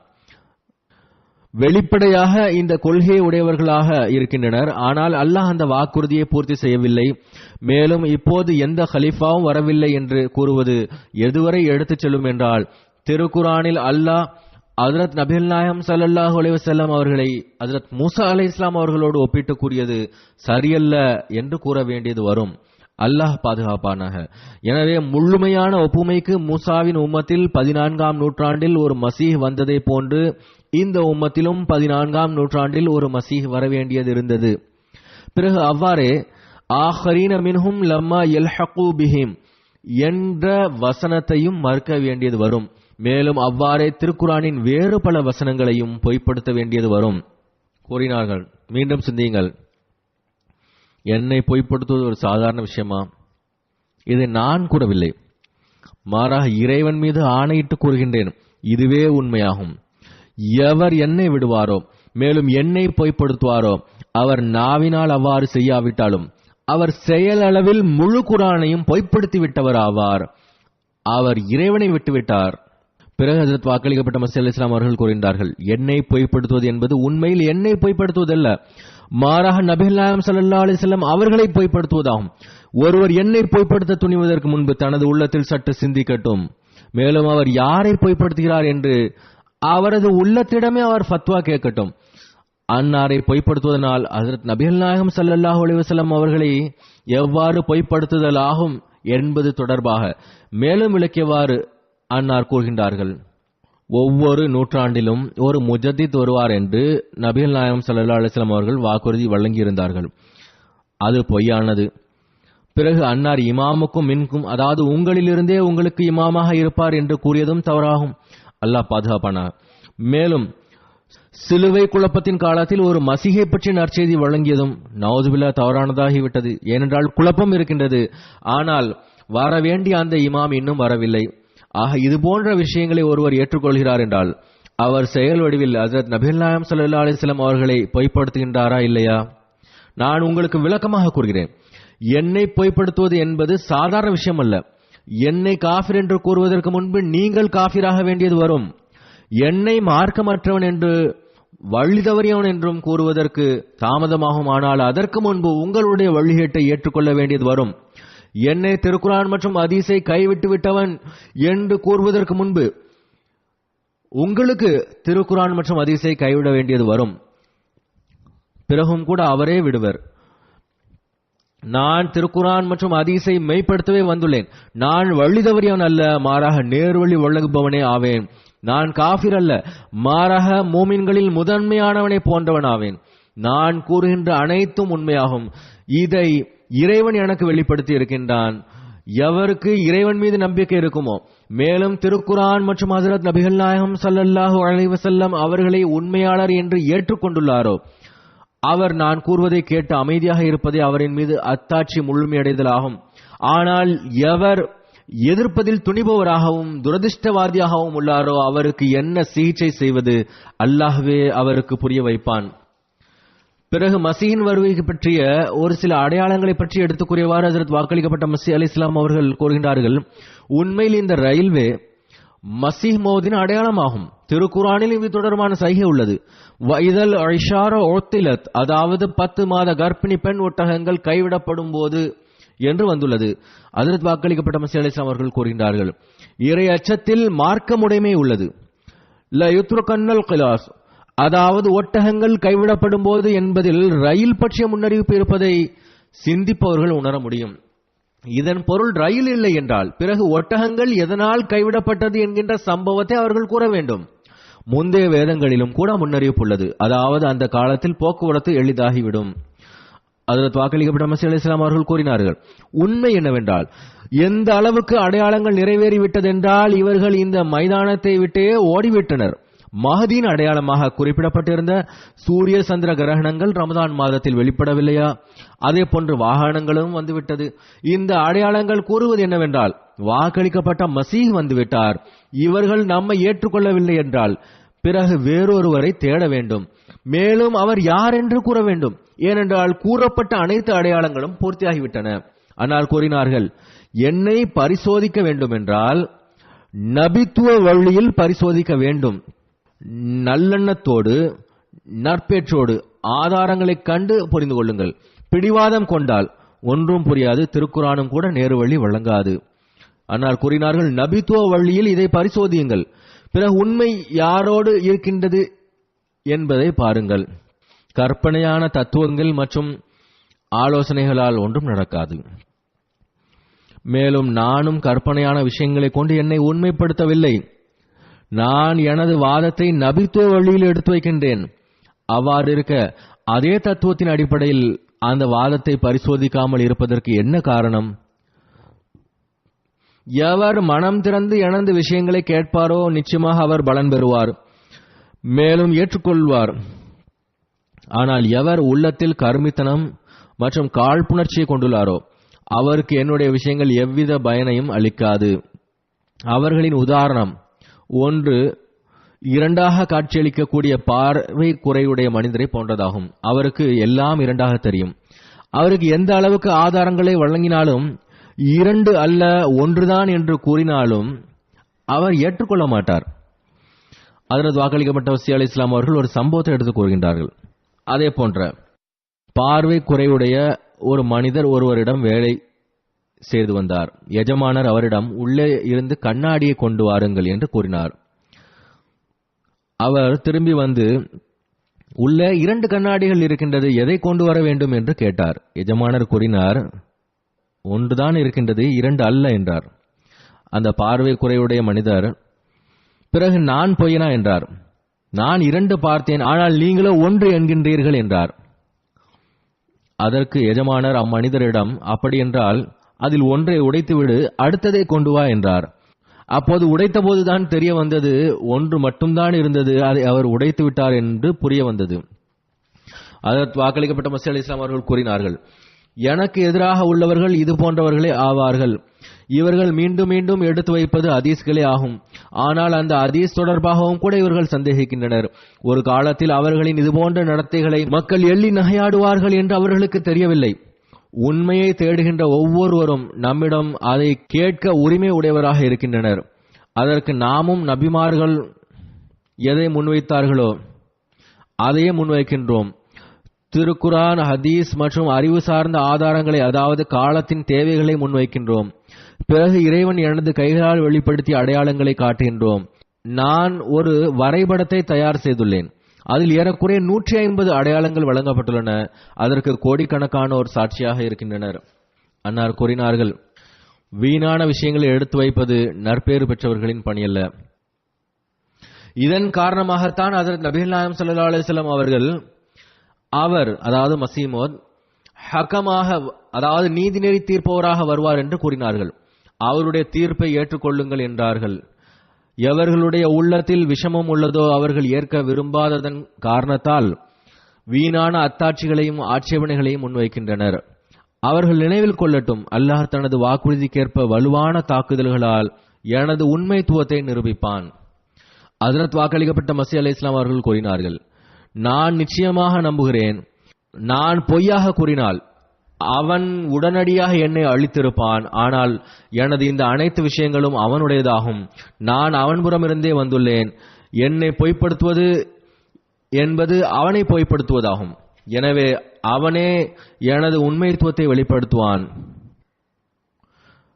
வெளிப்படையாக இந்த கொள்கையை உடையவர்களாக இருக்கின்றனர். ஆனால் அல்லாஹ் அந்த வாக்குறுதியை பூர்த்தி செய்யவில்லை. மேலும் இப்போது எந்த ஹலீஃபாவும் வரவில்லை என்று கூறுவது எதுவரை எடுத்துச் செல்லும் என்றால், திருக்குரானில் அல்லாஹ் ஹஜ்ரத் நபிகள் நாயகம் ஸல்லல்லாஹு அலைஹி வஸல்லம் அவர்களை ஹஜ்ரத் மூசா அலைஹிஸ்ஸலாம் அவர்களோடு ஒப்பிட்டு கூறியது சரியல்ல என்று கூற வேண்டியது வரும். அல்லாஹ் பாதுகாப்பானாக. எனவே முழுமையான ஒப்புமைக்கு மூசாவின் உம்மத்தில் 14ஆம் நூற்றாண்டில் ஒரு மசீஹ் வந்ததை போன்று இந்த உம்மத்திலும் 14ஆம் நூற்றாண்டில் ஒரு மசீஹ் வரவேண்டியது இருந்தது. பிறகு அவ்வாறே ஆஹரீன மின்ஹும் லம்மா யல்ஹகு பிஹிம் என்ற வசனத்தையும் மறுக்க வேண்டியது வரும். மேலும் அவ்வாறே திருக்குரானின் வேறு பல வசனங்களையும் பொய்ப்படுத்த வேண்டியது வரும். கூறினார்கள், மீண்டும் சிந்தியுங்கள், என்னை பொய்ப்படுத்துவது ஒரு சாதாரண விஷயமா? இதை நான் கூறவில்லை, மாறாக இறைவன் மீது ஆணையிட்டு கூறுகின்றேன், இதுவே உண்மையாகும். எவர் என்னை விடுவாரோ மேலும் என்னை பொய்ப்படுத்துவாரோ அவர் நாவினால் அவ்வாறு செய்யாவிட்டாலும் அவர் செயலளவில் முழு குரானையும் பொய்ப்படுத்தி விட்டவர் ஆவார். அவர் இறைவனை விட்டுவிட்டார். பிறகு ஹஜ்ரத் வாக்களிக்கப்பட்ட மஸீஹ் அலைஹிஸ்ஸலாம் அவர்கள் கூறுகின்றார்கள், என்னை பொய்ப்படுத்துவது என்பது உண்மையில் என்னை பொய்ப்படுத்துவதல்ல, மாறாக நபிகள் நாயகம் ஸல்லல்லாஹு அலைஹி வஸல்லம் அவர்களை பொய்ப்படுத்துவதாகும். ஒருவர் என்னை பொய்ப்படுத்த துணிவதற்கு முன்பு தனது உள்ளத்தில் சற்று சிந்திக்கட்டும். மேலும் அவர் யாரை பொய்ப்படுத்துகிறார் என்று அவரது உள்ளத்திடமே அவர் ஃபத்வா கேட்கட்டும். அன்னாரை பொய்ப்படுத்துவதனால் ஹஜ்ரத் நபிகள் நாயகம் ஸல்லல்லாஹு அலைஹி வஸல்லம் அவர்களை எவ்வாறு பொய்ப்படுத்துதல் ஆகும் என்பது தொடர்பாக மேலும் விளக்கியவாறு அன்னார் கூறுகின்றார்கள், ஒவ்வொரு நூற்றாண்டிலும் ஒரு முஜத்தித் வருவார் என்று நபிகள் நாயகம் ஸல்லல்லாஹு அலைஹி வஸல்லம் அவர்கள் வாக்குறுதி வழங்கியிருந்தார்கள். அது பொய்யானது. பிறகு அன்னார் இமாமுக்கும் மின்கும், அதாவது உங்களிலிருந்தே உங்களுக்கு இமாமாக இருப்பார் என்று கூறியதும் தவறாகும். அல்லாஹ் பாதுகாப்பானா. மேலும் சிலுவை குழப்பத்தின் காலத்தில் ஒரு மசீஹை பற்றி நற்செய்தி வழங்கியதும் நவுதுபில்லாஹ் தவறானதாகிவிட்டது. ஏனென்றால் குழப்பம் இருக்கின்றது, ஆனால் வர வேண்டிய அந்த இமாம் இன்னும் வரவில்லை. ஆக இது போன்ற விஷயங்களை ஒருவர் ஏற்றுக்கொள்கிறார் என்றால் அவர் செயல் வடிவில் ஹஜ்ரத் நபிகள் நாயகம் ஸல்லல்லாஹு அலைஹி வஸல்லம் அவர்களை பொய்ப்படுத்துகின்றாரா இல்லையா? நான் உங்களுக்கு விளக்கமாக கூறுகிறேன். என்னை பொய்ப்படுத்துவது என்பது சாதாரண விஷயம் அல்ல. என்னை காஃபிர் என்று கூறுவதற்கு முன்பு நீங்கள் காஃபிராக வேண்டியது வரும். என்னை மார்க்கமற்றவன் என்று வழி தவறியவன் என்றும் கூறுவதற்கு தாமதமாகும். ஆனால் அதற்கு முன்பு உங்களுடைய வழிகேட்டை ஏற்றுக்கொள்ள வேண்டியது வரும். என்னை திருக்குரான் மற்றும் ஹதீஸை கைவிட்டு விட்டவன் என்று கூறுவதற்கு முன்பு உங்களுக்கு திருக்குரான் மற்றும் ஹதீஸை கைவிட வேண்டியது வரும். பிறகும் கூட அவரே விடுவர். நான் திருக்குரான் மற்றும் ஹதீஸை மெய்ப்படுத்தவே வந்துள்ளேன். நான் வழி தவறியவன் அல்ல, மாறாக நேர்வழி வழங்குபவனே ஆவேன். நான் காஃபிர் அல்ல, மாறாக மூமின்களில் முதன்மையானவனை போன்றவன் ஆவேன். நான் கூறுகின்ற அனைத்தும் உண்மையாகும். இதை இறைவன் எனக்கு வெளிப்படுத்தி இருக்கின்றான். எவருக்கு இறைவன் மீது நம்பிக்கை இருக்குமோ, மேலும் திருக்குரான் மற்றும் ஹஜ்ரத் நபிகள் நாயகம் ஸல்லல்லாஹு அலைஹி வஸல்லம் அவர்களை உண்மையாளர் என்று ஏற்றுக்கொண்டுள்ளாரோ அவர் நான் கூறுவதை கேட்டு அமைதியாக இருப்பதே அவரின் மீது அத்தாட்சி முழுமையடைதல் ஆகும். ஆனால் எவர் எதிர்ப்பதில் துணிபவராகவும் துரதிர்ஷ்டவாதியாகவும் உள்ளாரோ அவருக்கு என்ன சிகிச்சை செய்வது அல்லாஹ்வே அவருக்கு புரிய வைப்பான். பிறகு மசீஹின் வருகை பற்றிய ஒரு சில அடையாளங்களை பற்றி எடுத்துக் கூறியவாறு ஹஜ்ரத் வாக்களிக்கப்பட்ட மஸீஹ் அலைஹிஸ்ஸலாம் அவர்கள் கூறுகின்றார்கள், உண்மையில் இந்த ரயில்வே மசீஹ் மௌதின் அடையாளமாகும். திருக்குரானில் இது தொடர்பான சைகை உள்ளது. வைதல் ஐஷார ஓத்திலத், அதாவது 10 மாத கர்ப்பிணி பெண் ஒட்டகங்கள் கைவிடப்படும் போது என்று வந்துள்ளது. ஹஜ்ரத் வாக்களிக்கப்பட்ட மஸீஹ் அலைஹிஸ்ஸலாம் அவர்கள் கூறுகின்றார்கள், இறை அச்சத்தில் மார்க்கமுடைமை உள்ளது. ல யுத்ருகன்னல் கிலாஸ், அதாவது ஒட்டகங்கள் கைவிடப்படும் போது என்பதில் ரயில் பற்றிய முன்னறிவிப்பு இருப்பதை சிந்திப்பவர்கள் உணர முடியும். இதன் பொருள் ரயில் இல்லை என்றால் பிறகு ஒட்டகங்கள் எதனால் கைவிடப்பட்டது என்கின்ற சம்பவத்தை அவர்கள் கூற வேண்டும். முந்தைய வேதங்களிலும் கூட முன்னறிவிப்பு உள்ளது, அதாவது அந்த காலத்தில் போக்குவரத்து எளிதாகிவிடும். ஹஜ்ரத் வாக்களிக்கப்பட்ட மஸீஹ் அலைஹிஸ்ஸலாம் அவர்கள் கூறினார்கள், உண்மை என்னவென்றால் எந்த அளவுக்கு அடையாளங்கள் நிறைவேறிவிட்டதென்றால் இவர்கள் இந்த மைதானத்தை விட்டே ஓடிவிட்டனர். மஹதியின் அடையாளமாக குறிப்பிடப்பட்டிருந்த சூரிய சந்திர கிரகணங்கள் ரமதான் மாதத்தில் வெளிப்படவில்லையா? அதே போன்று வாகனங்களும் வந்துவிட்டது. இந்த அடையாளங்கள் கூறுவது என்னவென்றால் வாக்களிக்கப்பட்ட மசீஹ் வந்துவிட்டார். இவர்கள் நம்மை ஏற்றுக்கொள்ளவில்லை என்றால் பிறகு வேறொருவரை தேட வேண்டும். மேலும் அவர் யார் என்று கூற வேண்டும். ஏனென்றால் கூறப்பட்ட அனைத்து அடையாளங்களும் பூர்த்தியாகிவிட்டன. ஆனால் கூறினார்கள், என்னை பரிசோதிக்க வேண்டும் என்றால் நபித்துவ வழியில் பரிசோதிக்க வேண்டும். நல்லெண்ணத்தோடு நற்பேற்றோடு ஆதாரங்களைக் கண்டு புரிந்து கொள்ளுங்கள். பிடிவாதம் கொண்டால் ஒன்றும் புரியாது, திருக்குரானும் கூட நேரு வழி வழங்காது. ஆனால் கூறினார்கள், நபித்துவ வழியில் இதை பரிசோதியுங்கள். பிறகு உண்மை யாரோடு இருக்கின்றது என்பதை பாருங்கள். கற்பனையான தத்துவங்கள் மற்றும் ஆலோசனைகளால் ஒன்றும் நடக்காது. மேலும் நானும் கற்பனையான விஷயங்களை கொண்டு என்னை உண்மைப்படுத்தவில்லை. நான் எனது வாதத்தை நபித்துவ வழியில் எடுத்து வைக்கின்றேன். அவ்வாறு இருக்க அதே தத்துவத்தின் அடிப்படையில் அந்த வாதத்தை பரிசோதிக்காமல் இருப்பதற்கு என்ன காரணம்? எவர் மனம் திறந்து எனது விஷயங்களை கேட்பாரோ நிச்சயமாக அவர் பலன் பெறுவார், மேலும் ஏற்றுக்கொள்வார். ஆனால் எவர் உள்ளத்தில் கருமித்தனம் மற்றும் காழ்ப்புணர்ச்சியை கொண்டுள்ளாரோ அவருக்கு என்னுடைய விஷயங்கள் எவ்வித பயனையும் அளிக்காது. அவர்களின் உதாரணம் ஒன்று இரண்டாக காட்சியளிக்கக்கூடிய பார்வை குறையுடைய மனிதரை போன்றதாகும். அவருக்கு எல்லாம் இரண்டாக தெரியும். அவருக்கு எந்த அளவுக்கு ஆதாரங்களை வழங்கினாலும் இரண்டு அல்ல ஒன்றுதான் என்று கூறினாலும் அவர் ஏற்றுக்கொள்ள மாட்டார். அதற்கு வாக்களிக்கப்பட்ட மஸீஹ் அலைஹிஸ்ஸலாம் அவர்கள் ஒரு சம்பவத்தை எடுத்து கூறுகின்றார்கள். அதே போன்ற பார்வை குறையுடைய ஒரு மனிதர் ஒருவரிடம் வேலை செய்து வந்தார். எஜமானர் அவரிடம் உள்ளே இருந்து கண்ணாடியை கொண்டு வாருங்கள் என்று கூறினார். அவர் திரும்பி வந்து உள்ளே 2 கண்ணாடிகள் இருக்கின்றது, எதை கொண்டு வர வேண்டும் என்று கேட்டார். எஜமானர் கூறினார், ஒன்றுதான் இருக்கின்றது, 2 அல்ல என்றார். அந்த பார்வை குறையுடைய மனிதர் பிறகு நான் பொய்யனா என்றார். நான் 2 பார்த்தேன், ஆனால் நீங்களோ 1 என்கின்றீர்கள் என்றார். அதற்கு எஜமானர் அம்மனிதரிடம், அப்படி என்றால் அதில் ஒன்றை உடைத்துவிடு, அடுத்ததை கொண்டு வா என்றார். அப்போது உடைத்த போதுதான் தெரிய வந்தது, 1 மட்டும்தான் இருந்தது, அதை அவர் உடைத்து விட்டார் என்று புரிய வந்தது. அதற்கு வாக்களிக்கப்பட்ட மஸீஹ் அலைஹிஸ்ஸலாம் அவர்கள் கூறினார்கள், எனக்கு எதிராக உள்ளவர்கள் இது போன்றவர்களே ஆவார்கள். இவர்கள் மீண்டும் மீண்டும் எடுத்து வைப்பது ஹதீஸ்களே ஆகும். ஆனால் அந்த ஹதீஸ் தொடர்பாகவும் கூட இவர்கள் சந்தேகிக்கின்றனர். ஒரு காலத்தில் அவர்களின் இதுபோன்ற நடத்தைகளை மக்கள் எள்ளி நகையாடுவார்கள் என்று அவர்களுக்கு தெரியவில்லை. உண்மையை தேடுகின்ற ஒவ்வொருவரும் நம்மிடம் அதை கேட்க உரிமை உடையவராக இருக்கின்றனர். அதற்கு நாமும் நபிமார்கள் எதை முன்வைத்தார்களோ அதையே முன்வைக்கின்றோம். திருக்குரான், ஹதீஸ் மற்றும் அறிவு சார்ந்த ஆதாரங்களை, அதாவது காலத்தின் தேவைகளை முன்வைக்கின்றோம். பிறகு இறைவன் எனது கைகளால் வெளிப்படுத்திய அடையாளங்களை காட்டுகின்றோம். நான் ஒரு வரைபடத்தை தயார் செய்துள்ளேன். அதில் ஏறக்குறைய 150 அடையாளங்கள் வழங்கப்பட்டுள்ளன. அதற்கு கோடிக்கணக்கானோர் சாட்சியாக இருக்கின்றனர். அன்னார் கூறினார்கள், வீணான விஷயங்களை எடுத்து வைப்பது நற்பேறு பெற்றவர்களின் பணியல்ல. இதன் காரணமாகத்தான் ஹஜ்ரத் நபிகள் நாயகம் ஸல்லல்லாஹு அலைஹி வஸல்லம் அவர்கள் அதாவது மஸீஹ் மவ்ஊத் ஹக்கமாக, அதாவது நீதிநெறி தீர்ப்பவராக வருவார் என்று கூறினார்கள். அவருடைய தீர்ப்பை ஏற்றுக்கொள்ளுங்கள் என்றார்கள். எவர்களுடைய உள்ளத்தில் விஷமம் உள்ளதோ அவர்கள் ஏற்க விரும்பாததன் காரணத்தால் வீணான அத்தாட்சிகளையும் ஆட்சேபனைகளையும் முன்வைக்கின்றனர். அவர்கள் நினைவில் கொள்ளட்டும், அல்லாஹ் தனது வாக்குறுதிக்கேற்ப வலுவான தாக்குதல்களால் எனது உண்மைத்துவத்தை நிரூபிப்பான். ஹஜ்ரத் வாக்களிக்கப்பட்ட மஸீஹ் அலைஹிஸ்ஸலாம் அவர்கள் கூறினார்கள், நான் நிச்சயமாக நம்புகிறேன், நான் பொய்யாக கூறினால் அவன் உடனடியாக என்னை அழித்திருப்பான். ஆனால் எனது இந்த அனைத்து விஷயங்களும் அவனுடையதாகும். நான் அவன் புறமிருந்தே வந்துள்ளேன். என்னை பொய்ப்படுத்துவது என்பது அவனை பொய்ப்படுத்துவதாகும். எனவே அவனே எனது உண்மைத்துவத்தை வெளிப்படுத்துவான்.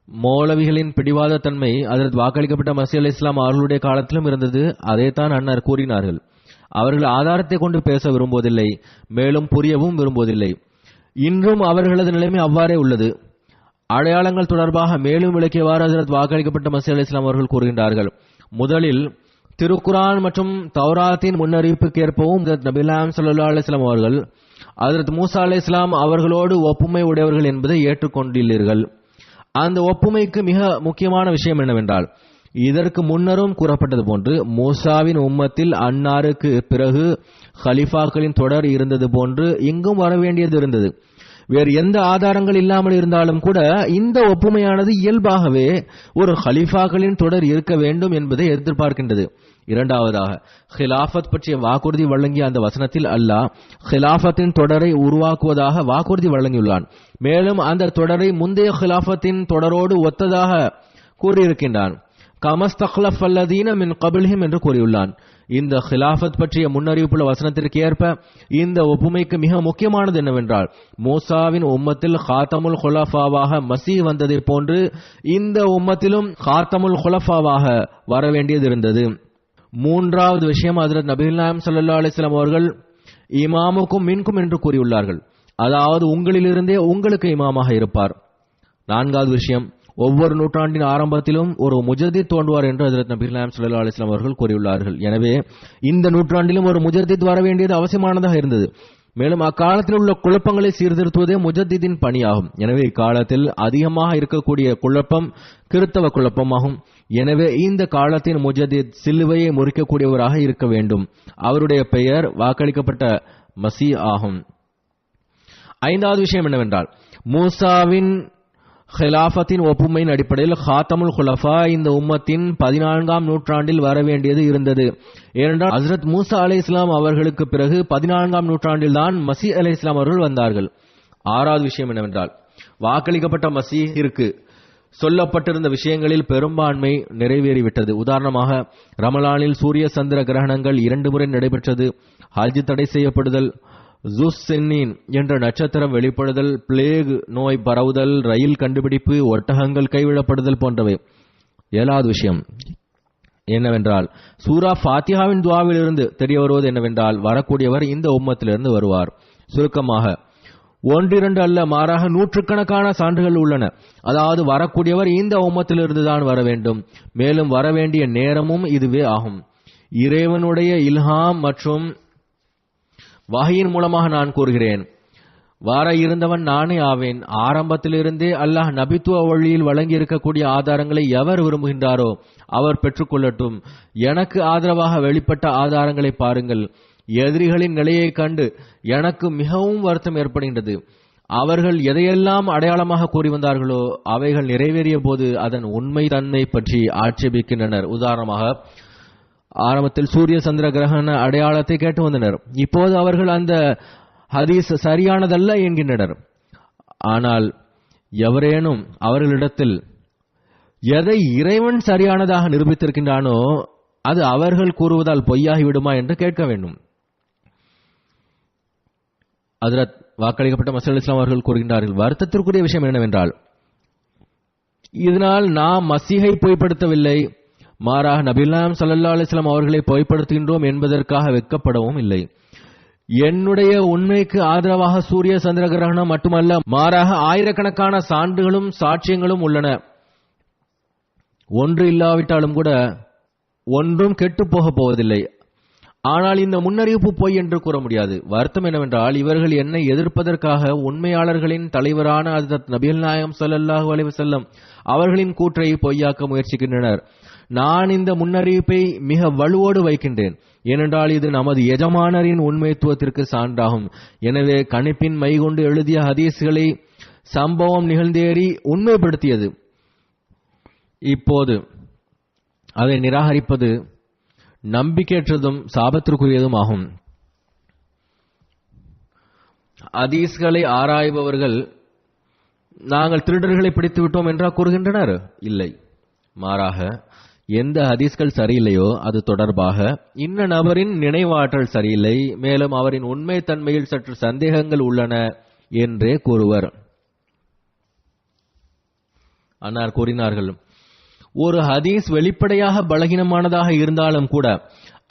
மௌலவிகளின் பிடிவாத தன்மை ஹஜ்ரத் வாக்களிக்கப்பட்ட மஸீஹ் அலைஹிஸ்ஸலாம் அவர்களுடைய காலத்திலும் இருந்தது. அதைத்தான் அன்னார் கூறினார்கள். அவர்கள் ஆதாரத்தை கொண்டு பேச விரும்புவதில்லை, மேலும் புரியவும் விரும்புவதில்லை. இன்றும் அவர்களது நிலைமை அவ்வாறே உள்ளது. அடையாளங்கள் தொடர்பாக மேலும் விளக்கியவாறு ஹஜ்ரத் வாக்களிக்கப்பட்ட மஸீஹ் அலைஹிஸ்ஸலாம் அவர்கள் கூறுகின்றார்கள், முதலில் திருக்குரான் மற்றும் தௌராத்தின் முன்னறிவிப்புக்கேற்பவும் ஹஜ்ரத் நபிகள் நாயகம் ஸல்லல்லாஹு அலைஹி வஸல்லம் அவர்கள் ஹஜ்ரத் மூசா அலைஹிஸ்ஸலாம் அவர்களோடு ஒப்புமை உடையவர்கள் என்பதை ஏற்றுக்கொண்டுள்ளீர்கள். அந்த ஒப்புமைக்கு மிக முக்கியமான விஷயம் என்னவென்றால், இதற்கு முன்னரும் கூறப்பட்டது போன்று மூசாவின் உம்மத்தில் அன்னாருக்கு பிறகு ஹலிஃபாக்களின் தொடர் இருந்தது போன்று இங்கும் வரவேண்டியது இருந்தது. வேறு எந்த ஆதாரங்கள் இல்லாமல் இருந்தாலும் கூட இந்த ஒப்புமையானது இயல்பாகவே ஒரு ஹலிஃபாக்களின் தொடர் இருக்க வேண்டும் என்பதை எதிர்பார்க்கின்றது. இரண்டாவதாக, ஹிலாஃபத் பற்றிய வாக்குறுதி வழங்கிய அந்த வசனத்தில் அல்லாஹ் ஹிலாஃபத்தின் தொடரை உருவாக்குவதாக வாக்குறுதி வழங்கியுள்ளான். மேலும் அந்த தொடரை முந்தைய ஹிலாஃபத்தின் தொடரோடு ஒத்ததாக கூறியிருக்கின்றான். கமஸ்தக்லஃப் அல்லதீன மின் கபில்ஹிம் என்று கூறியுள்ளான். இந்த ஹிலாஃபத் பற்றிய முன்னறிவிப்புள்ள வசனத்திற்கு ஏற்ப இந்த ஒப்புமைக்கு மிக முக்கியமானது என்னவென்றால், மூசாவின் உம்மத்தில் ஹாத்தமுல் ஹுலஃபாவாக மஸீஹ் வந்ததை போன்று இந்த உம்மத்திலும் ஹாத்தமுல் ஹுலஃபாவாக வரவேண்டியது இருந்தது. மூன்றாவது விஷயம், ஹஜ்ரத் நபிகள் நாயகம் ஸல்லல்லாஹு அலைஹி வஸல்லம் அவர்கள் இமாமுக்கும் மின்கும் என்று கூறியுள்ளார்கள். அதாவது உங்களிலிருந்தே உங்களுக்கு இமாமாக இருப்பார். நான்காவது விஷயம், ஒவ்வொரு நூற்றாண்டின் ஆரம்பத்திலும் ஒரு முஜத்தித் தோன்றுவார் என்று ஹஜ்ரத் நபி ஸல்லல்லாஹு அலைஹி வஸல்லம் அவர்கள் கூறியுள்ளார்கள். எனவே இந்த நூற்றாண்டிலும் ஒரு முஜத்தித் வர வேண்டியது அவசியமானதாக இருந்தது. மேலும் அக்காலத்தில் உள்ள குழப்பங்களை சீர்திருத்துவதே முஜத்திதின் பணியாகும். எனவே இக்காலத்தில் அதிகமாக இருக்கக்கூடிய குழப்பம் கிறித்தவ குழப்பமாகும். எனவே இந்த காலத்தின் முஜத்தித் சிலுவையை முறிக்கக்கூடியவராக இருக்க வேண்டும். அவருடைய பெயர் வாக்களிக்கப்பட்ட மசீஹ் ஆகும். ஐந்தாவது விஷயம் என்னவென்றால், மூசாவின் ஹிலாஃபத்தின் ஒப்புமையின் அடிப்படையில் ஹாத்தமுல் குலஃபா இந்த உம்மத்தின் 14ஆம் நூற்றாண்டில் வர வேண்டியது இருந்தது. ஏனென்றால் ஹஜ்ரத் மூசா அலைஹிஸ்ஸலாம் அவர்களுக்கு பிறகு 14ஆம் நூற்றாண்டில் தான் மசீஹ் அலைஹிஸ்ஸலாம் அவர்கள் வந்தார்கள். ஆறாவது விஷயம் என்னவென்றால், வாக்களிக்கப்பட்ட மசீஹிற்கு சொல்லப்பட்டிருந்த விஷயங்களில் பெரும்பான்மை நிறைவேறிவிட்டது. உதாரணமாக, ரமலானில் சூரிய சந்திர கிரகணங்கள் 2 முறை நடைபெற்றது, ஹஜ் தடை செய்யப்படுதல், ஜுஸ்ஸென்னின் என்ற நட்சத்திரம் வெளிப்படுதல், பிளேக் நோய் பரவுதல், ரயில் கண்டுபிடிப்பு, ஒட்டகங்கள் கைவிடப்படுதல் போன்றவை. ஏழாவது விஷயம் என்னவென்றால், சூரா ஃபாத்திஹாவின் துஆவிலிருந்து தெரிய வருவது என்னவென்றால், வரக்கூடியவர் இந்த உம்மத்திலிருந்து வருவார். சுருக்கமாக 1-2 அல்ல, மாறாக நூற்றுக்கணக்கான சான்றுகள் உள்ளன. அதாவது வரக்கூடியவர் இந்த உம்மத்திலிருந்து தான் வர வேண்டும். மேலும் வரவேண்டிய நேரமும் இதுவே ஆகும். இறைவனுடைய இல்ஹாம் மற்றும் வஹீயின் மூலமாக நான் கூறுகிறேன், வர இருந்தவன் நானே ஆவேன். ஆரம்பத்திலிருந்தே அல்லாஹ் நபித்துவ வழியில் வழங்கி இருக்கக்கூடிய ஆதாரங்களை எவர் விரும்புகின்றாரோ அவர் பெற்றுக்கொள்ளட்டும். எனக்கு ஆதரவாக வெளிப்பட்ட ஆதாரங்களை பாருங்கள். எதிரிகளின் நிலையை கண்டு எனக்கு மிகவும் வருத்தம் ஏற்படுகின்றது. அவர்கள் எதையெல்லாம் அடையாளமாக கூறி வந்தார்களோ அவைகள் நிறைவேறிய போது அதன் உண்மை தன்மை பற்றி ஆட்சேபிக்கின்றனர். உதாரணமாக, ஆரம்பத்தில் சூரிய சந்திர கிரகண அடையாளத்தை கேட்டு வந்தனர். இப்போது அவர்கள் அந்த ஹதீஸ் சரியானதல்ல என்கின்றனர். ஆனால் எவரேனும் அவர்களிடத்தில் எதை இறைவன் சரியானதாக நிரூபித்திருக்கின்றானோ அது அவர்கள் கூறுவதால் பொய்யாகிவிடுமா என்று கேட்க வேண்டும். ஹஜ்ரத் வாக்களிக்கப்பட்ட மசீஹ் அலைஹிஸ்ஸலாம் அவர்கள் கூறுகின்றார்கள், வருத்தத்திற்குரிய விஷயம் என்னவென்றால், இதனால் நாம் மசீஹை பொய்ப்படுத்தவில்லை, மாறாக நபிகள் ஸல்லல்லாஹு அலைஹி வஸல்லம் அவர்களை பொய்ப்படுத்துகின்றோம் என்பதற்காக வெட்கப்படவும் இல்லை. என்னுடைய உண்மைக்கு ஆதரவாக சூரிய சந்திர கிரகணம் மட்டுமல்ல, மாறாக ஆயிரக்கணக்கான சான்றுகளும் சாட்சியங்களும் உள்ளன. ஒன்று இல்லாவிட்டாலும் கூட ஒன்றும் கெட்டு போக போவதில்லை. ஆனால் இந்த முன்னறிவிப்பு பொய் என்று கூற முடியாது. வருத்தம் என்னவென்றால், இவர்கள் என்னை எதிர்ப்பதற்காக உண்மையாளர்களின் தலைவரான ஹஜ்ரத் நபிகள் நாயகம் ஸல்லல்லாஹு அலைஹி வஸல்லம் அவர்களின் கூற்றை பொய்யாக்க முயற்சிக்கின்றனர். நான் இந்த முன்னறிவிப்பை மிக வலுவோடு வைக்கின்றேன். ஏனென்றால் இது நமது எஜமானரின் உண்மைத்துவத்திற்கு சான்றாகும். எனவே கணிப்பின் மைகொண்டு எழுதிய ஹதீஸ்களை சம்பவம் நிகழ்ந்தேறி உண்மைப்படுத்தியது. இப்போது அதை நிராகரிப்பது நம்பிக்கையற்றதும் சாபத்திற்குரியதும் ஆகும். ஹதீஸ்களை ஆராய்பவர்கள் நாங்கள் திருடர்களை பிடித்து விட்டோம் என்றா கூறுகின்றனர்? இல்லை, மாறாக எந்த ஹதீஸ்கள் சரியில்லையோ அது தொடர்பாக இன்ன நபரின் நினைவாற்றல் சரியில்லை, மேலும் அவரின் உண்மை தன்மையில் சற்று சந்தேகங்கள் உள்ளன என்றே கூறுவர். அன்னார் கூறினார்கள், ஒரு ஹதீஸ் வெளிப்படையாக பலகீனமானதாக இருந்தாலும் கூட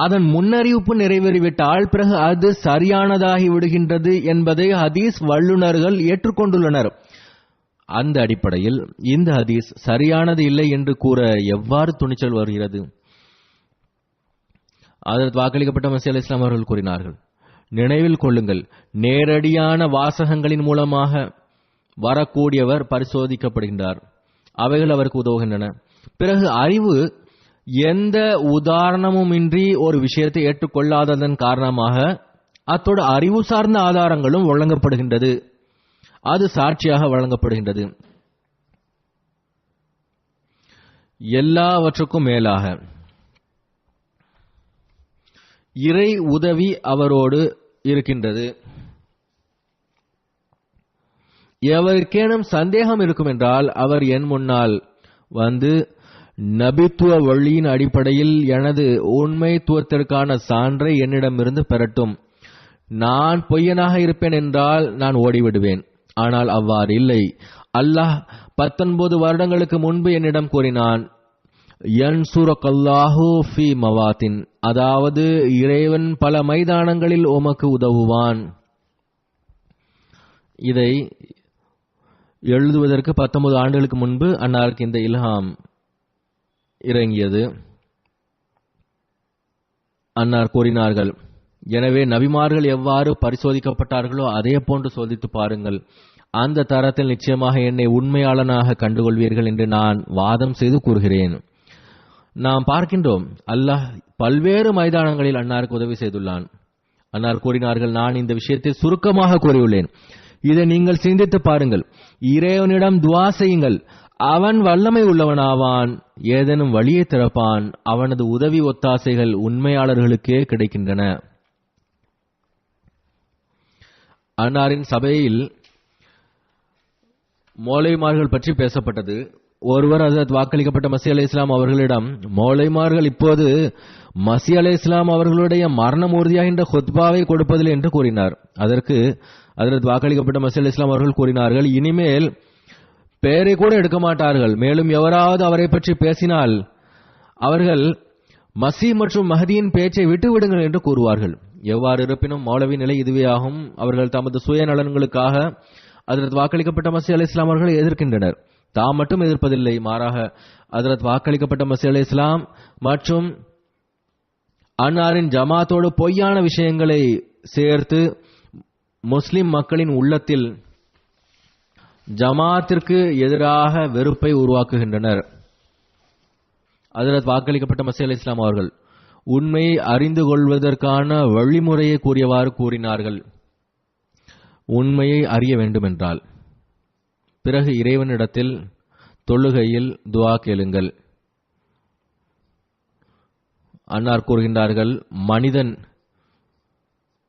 அதன் முன்னறிவிப்பு நிறைவேறிவிட்டால் பிறகு அது சரியானதாகி விடுகின்றது என்பதை ஹதீஸ் வல்லுநர்கள் ஏற்றுக்கொண்டுள்ளனர். அந்த அடிப்படையில் இந்த ஹதீஸ் சரியானது இல்லை என்று கூற எவ்வாறு துணிச்சல் வருகிறது? அதற்கு வாக்களிக்கப்பட்ட மசீஹ் அலைஹிஸ்ஸலாம் அவர்கள் கூறினார்கள், நினைவில் கொள்ளுங்கள், நேரடியான வாசகங்களின் மூலமாக வரக்கூடியவர் பரிசோதிக்கப்படுகின்றார். அவைகள் அவருக்கு உதவுகின்றன. பிறகு அறிவு எந்த உதாரணமுமின்றி ஒரு விஷயத்தை ஏற்றுக்கொள்ளாததன் காரணமாக அத்தோடு அறிவு சார்ந்த ஆதாரங்களும் வழங்கப்படுகின்றது. அது சாட்சியாக வழங்கப்படுகின்றது. எல்லாவற்றுக்கும் மேலாக இறை உதவி அவரோடு இருக்கின்றது. எவருக்கேனும் சந்தேகம் இருக்கும் என்றால் அவர் என் முன்னால் வந்து நபித்துவ வழியின் அடிப்படையில் எனது உண்மைத்துவத்திற்கான சான்றை என்னிடமிருந்து பெறட்டும். நான் பொய்யனாக இருப்பேன் என்றால் நான் ஓடிவிடுவேன். ஆனால் அவ்வாறு இல்லை. அல்லாஹ் 19 வருடங்களுக்கு முன்பு என்னிடம் கூறினான், யன்சுரக்கல்லாஹு ஃபீ மவாத்தின், அதாவது இறைவன் பல மைதானங்களில் உமக்கு உதவுவான். இதை எழுதுவதற்கு 19 ஆண்டுகளுக்கு முன்பு அன்னாருக்கு இந்த இல்ஹாம் இறங்கியது. அன்னார் கூறினார்கள், எனவே நபிமார்கள் எவ்வாறு பரிசோதிக்கப்பட்டார்களோ அதே போன்று சோதித்து பாருங்கள். அந்த தரத்தில் நிச்சயமாக என்னை உண்மையாளனாக கண்டுகொள்வீர்கள் என்று நான் வாதம் செய்து கூறுகிறேன். நாம் பார்க்கின்றோம், அல்லாஹ் பல்வேறு மைதானங்களில் அன்னாருக்கு உதவி செய்துள்ளான். அன்னார் கூறினார்கள், நான் இந்த விஷயத்தை சுருக்கமாக கூறியுள்ளேன். இதை நீங்கள் சிந்தித்து பாருங்கள். இறைவனிடம் துஆ செய்யுங்கள், அவன் வல்லமை உள்ளவனாவான், ஏதேனும் வழியை திறப்பான். அவனது உதவி ஒத்தாசைகள் உண்மையாளர்களுக்கே கிடைக்கின்றன. அன்னாரின் சபையில் மௌலைமார்கள் பற்றி பேசப்பட்டது. ஒருவர் ஹஜ்ரத் வாக்களிக்கப்பட்ட மஸீஹ் அலைஹிஸ்ஸலாம் அவர்களிடம், மௌலைமார்கள் இப்போது மஸீஹ் அலைஹிஸ்ஸலாம் அவர்களுடைய மரணம் உறுதியாகின்ற ஹுத்பாவை கொடுப்பதில்லை என்று கூறினார். அதற்கு ஹஜ்ரத் வாக்களிக்கப்பட்ட மஸீஹ் அலைஹிஸ்ஸலாம் அவர்கள் கூறினார்கள், இனிமேல் பெயரை கூட எடுக்க மாட்டார்கள். மேலும் எவராவது அவரை பற்றி பேசினால் அவர்கள் மஸீஹ் மற்றும் மஹதியின் பேச்சை விட்டுவிடுங்கள் என்று கூறுவார்கள். எவ்வாறு இருப்பினும் மௌலவி நிலை இதுவே ஆகும். அவர்கள் தமது சுயநலன்களுக்காக ஹஜ்ரத் வாக்களிக்கப்பட்ட மஸீஹ் அலைஹிஸ்ஸலாம் அவர்களை எதிர்க்கின்றனர். தாம் மட்டும் எதிர்ப்பதில்லை, மாறாக ஹஜ்ரத் வாக்களிக்கப்பட்ட மஸீஹ் அலைஹிஸ்ஸலாம் மற்றும் அன்னாரின் ஜமாத்தோடு பொய்யான விஷயங்களை சேர்த்து முஸ்லிம் மக்களின் உள்ளத்தில் ஜமாத்திற்கு எதிராக வெறுப்பை உருவாக்குகின்றனர். ஹஜ்ரத் வாக்களிக்கப்பட்ட மஸீஹ் அலைஹிஸ்ஸலாம் அவர்கள் உண்மையை அறிந்து கொள்வதற்கான வழிமுறையை கூறியவாறு கூறினார்கள். உண்மையை அறிய வேண்டுமென்றால் பிறகு இறைவனிடத்தில் தொழுகையில் துஆ கேளுங்கள். அன்னார் கூறுகின்றார்கள், மனிதன்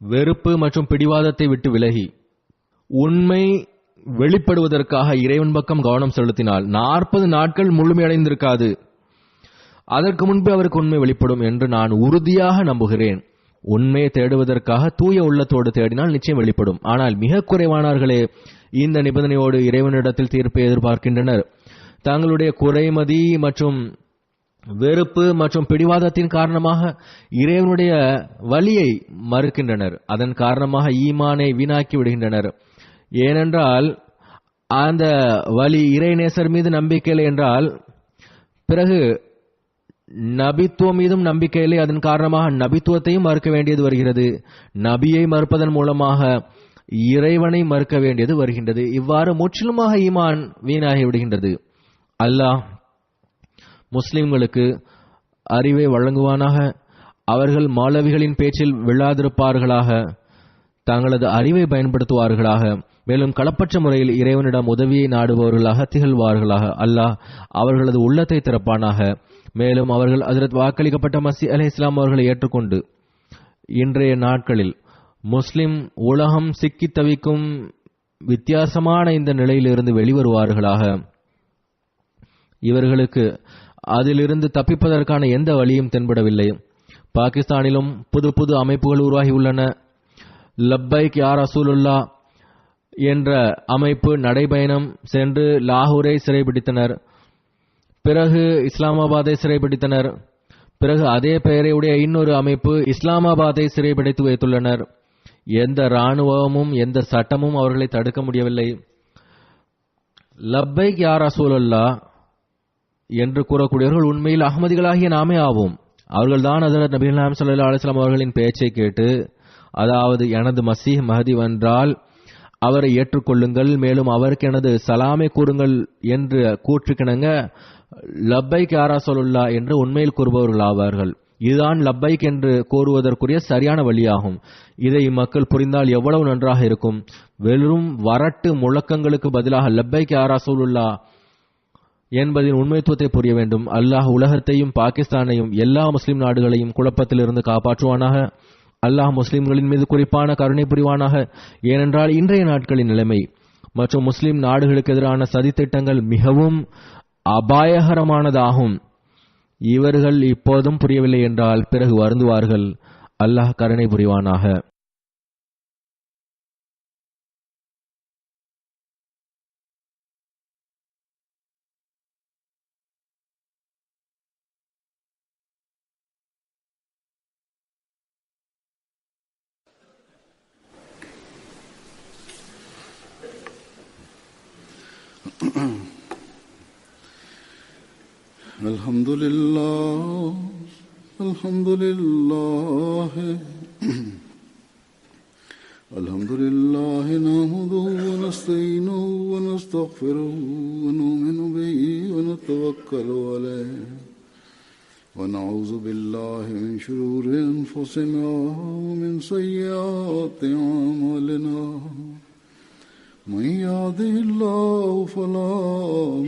வெறுப்பு மற்றும் பிடிவாதத்தை விட்டு விலகி உண்மை வெளிப்படுவதற்காக இறைவன் பக்கம் கவனம் செலுத்தினால் 40 நாட்கள் முழுமையடைந்திருக்காது. அதற்கு முன்பு அவருக்கு உண்மை வெளிப்படும் என்று நான் உறுதியாக நம்புகிறேன். உண்மையை தேடுவதற்காக தூய உள்ளத்தோடு தேடினால் நிச்சயம் வெளிப்படும். ஆனால் மிக குறைவானவர்களே இந்த நிபந்தனையோடு இறைவனிடத்தில் தீர்ப்பை எதிர்பார்க்கின்றனர். தங்களுடைய குறைமதி மற்றும் வெறுப்பு மற்றும் பிடிவாதத்தின் காரணமாக இறைவனுடைய வழியை மறுக்கின்றனர். அதன் காரணமாக ஈமானை வீணாக்கி விடுகின்றனர். ஏனென்றால் அந்த வழி இறைநேசர் மீது நம்பிக்கை இல்லை என்றால் பிறகு நபித்துவம் மீதும் நம்பிக்கை இல்லை. அதன் காரணமாக நபித்துவத்தையும் மறுக்க வேண்டியது வருகிறது. நபியை மறுப்பதன் மூலமாக இறைவனை மறுக்க வேண்டியது வருகின்றது. இவ்வாறு முற்றிலுமாக ஈமான் வீணாகி விடுகின்றது. அல்லாஹ் முஸ்லிம்களுக்கு அறிவை வழங்குவானாக. அவர்கள் மௌலவிகளின் பேச்சில் விழாதிருப்பார்களாக, தங்களது அறிவை பயன்படுத்துவார்களாக, மேலும் களப்பற்ற முறையில் இறைவனிடம் உதவியை நாடுபவர்களாக திகழ்வார்களாக. அல்லாஹ் அவர்களது உள்ளத்தை திறப்பானாக. மேலும் அவர்கள் ஹஜ்ரத் வாக்களிக்கப்பட்ட மஸீஹ் அலைஹிஸ்ஸலாம் அவர்களை ஏற்றுக்கொண்டு இன்றைய நாட்களில் முஸ்லிம் உலகம் சிக்கி தவிக்கும் வித்தியாசமான இந்த நிலையிலிருந்து வெளிவருவார்களாக. இவர்களுக்கு அதிலிருந்து தப்பிப்பதற்கான எந்த வழியும் தென்படவில்லை. பாகிஸ்தானிலும் புது புது அமைப்புகள் உருவாகியுள்ளன. லப்பைக் யா ரசூலுல்லா என்ற அமைப்பு நடைபயணம் சென்று லாகூரை சிறைபிடித்தனர். பிறகு இஸ்லாமாபாத்தை சிறைபிடித்தனர். பிறகு அதே பெயரை உடைய இன்னொரு அமைப்பு இஸ்லாமாபாத்தை சிறைபிடித்து வைத்துள்ளனர். எந்த இராணுவமும் எந்த சட்டமும் அவர்களை தடுக்க முடியவில்லை. லப்பைக் யா ரசூலுல்லா என்று கூறக்கூடியவர்கள் உண்மையில் அஹ்மதிகளாகிய நாமே ஆவோம். அவர்கள்தான் ஹஜ்ரத் நபி ஸல்லல்லாஹு அலைஹி வஸல்லம் அவர்களின் பேச்சை கேட்டு, அதாவது எனது மஸீஹ் மஹதி வென்றால் அவரை ஏற்றுக்கொள்ளுங்கள், மேலும் அவருக்கு எனது சலாமை கூறுங்கள் என்று கூற்றுக்கிணங்க லப்பைக் யா ரசூலுல்லாஹ் என்று உண்மையில் கூறுபவர்கள் ஆவார்கள். இதுதான் லப்பைக் என்று கூறுவதற்குரிய சரியான வழியாகும். இதை மக்கள் புரிந்தால் எவ்வளவு நன்றாக இருக்கும். வெறும் வரட்டு முழக்கங்களுக்கு பதிலாக லப்பைக் யா ரசூலுல்லாஹ் என்பதின் உண்மைத்துவத்தை புரிய வேண்டும். அல்லாஹ் உலகத்தையும் பாகிஸ்தானையும் எல்லா முஸ்லிம் நாடுகளையும் குழப்பத்திலிருந்து காப்பாற்றுவானாக. அல்லாஹ் முஸ்லிம்களின் மீது குறிப்பான கருணை புரிவானாக. ஏனென்றால் இன்றைய நாட்களின் நிலைமை மற்றும் முஸ்லிம் நாடுகளுக்கு எதிரான சதித்திட்டங்கள் மிகவும் அபாயகரமானதாகும். இவர்கள் இப்போதும் புரியவில்லை என்றால் பிறகு வருந்துவார்கள். அல்லாஹ் கருணை புரிவானாக. الحمد لله الحمد لله الحمد لله نحمده ونستعينه ونستغفره ونؤمن به ونتوكل عليه ونعوذ بالله من شرور أنفسنا ومن سيئات أعمالنا من يهده الله فلا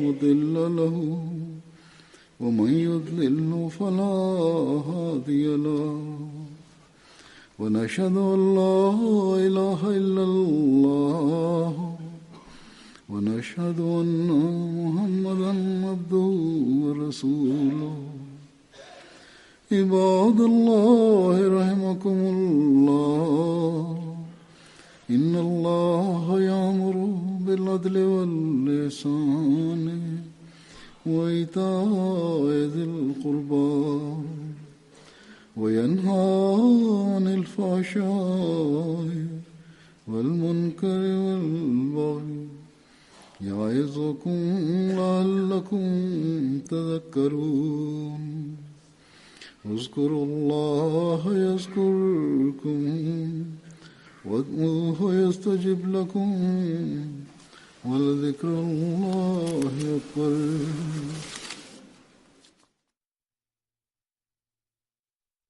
مضل له ومن يضلل فلا هادي له ونشهد أن لا إله إلا الله ونشهد أن محمدا عبده ورسوله عباد الله رحمكم الله إن الله يأمر بالعدل والإحسان وإيتاء ذي القربى وينهى عن الفحشاء والمنكر والبغي يعظكم لعلكم تذكرون اذكروا الله يذكركم وادعوه يستجب لكم ولذكر الله أكبر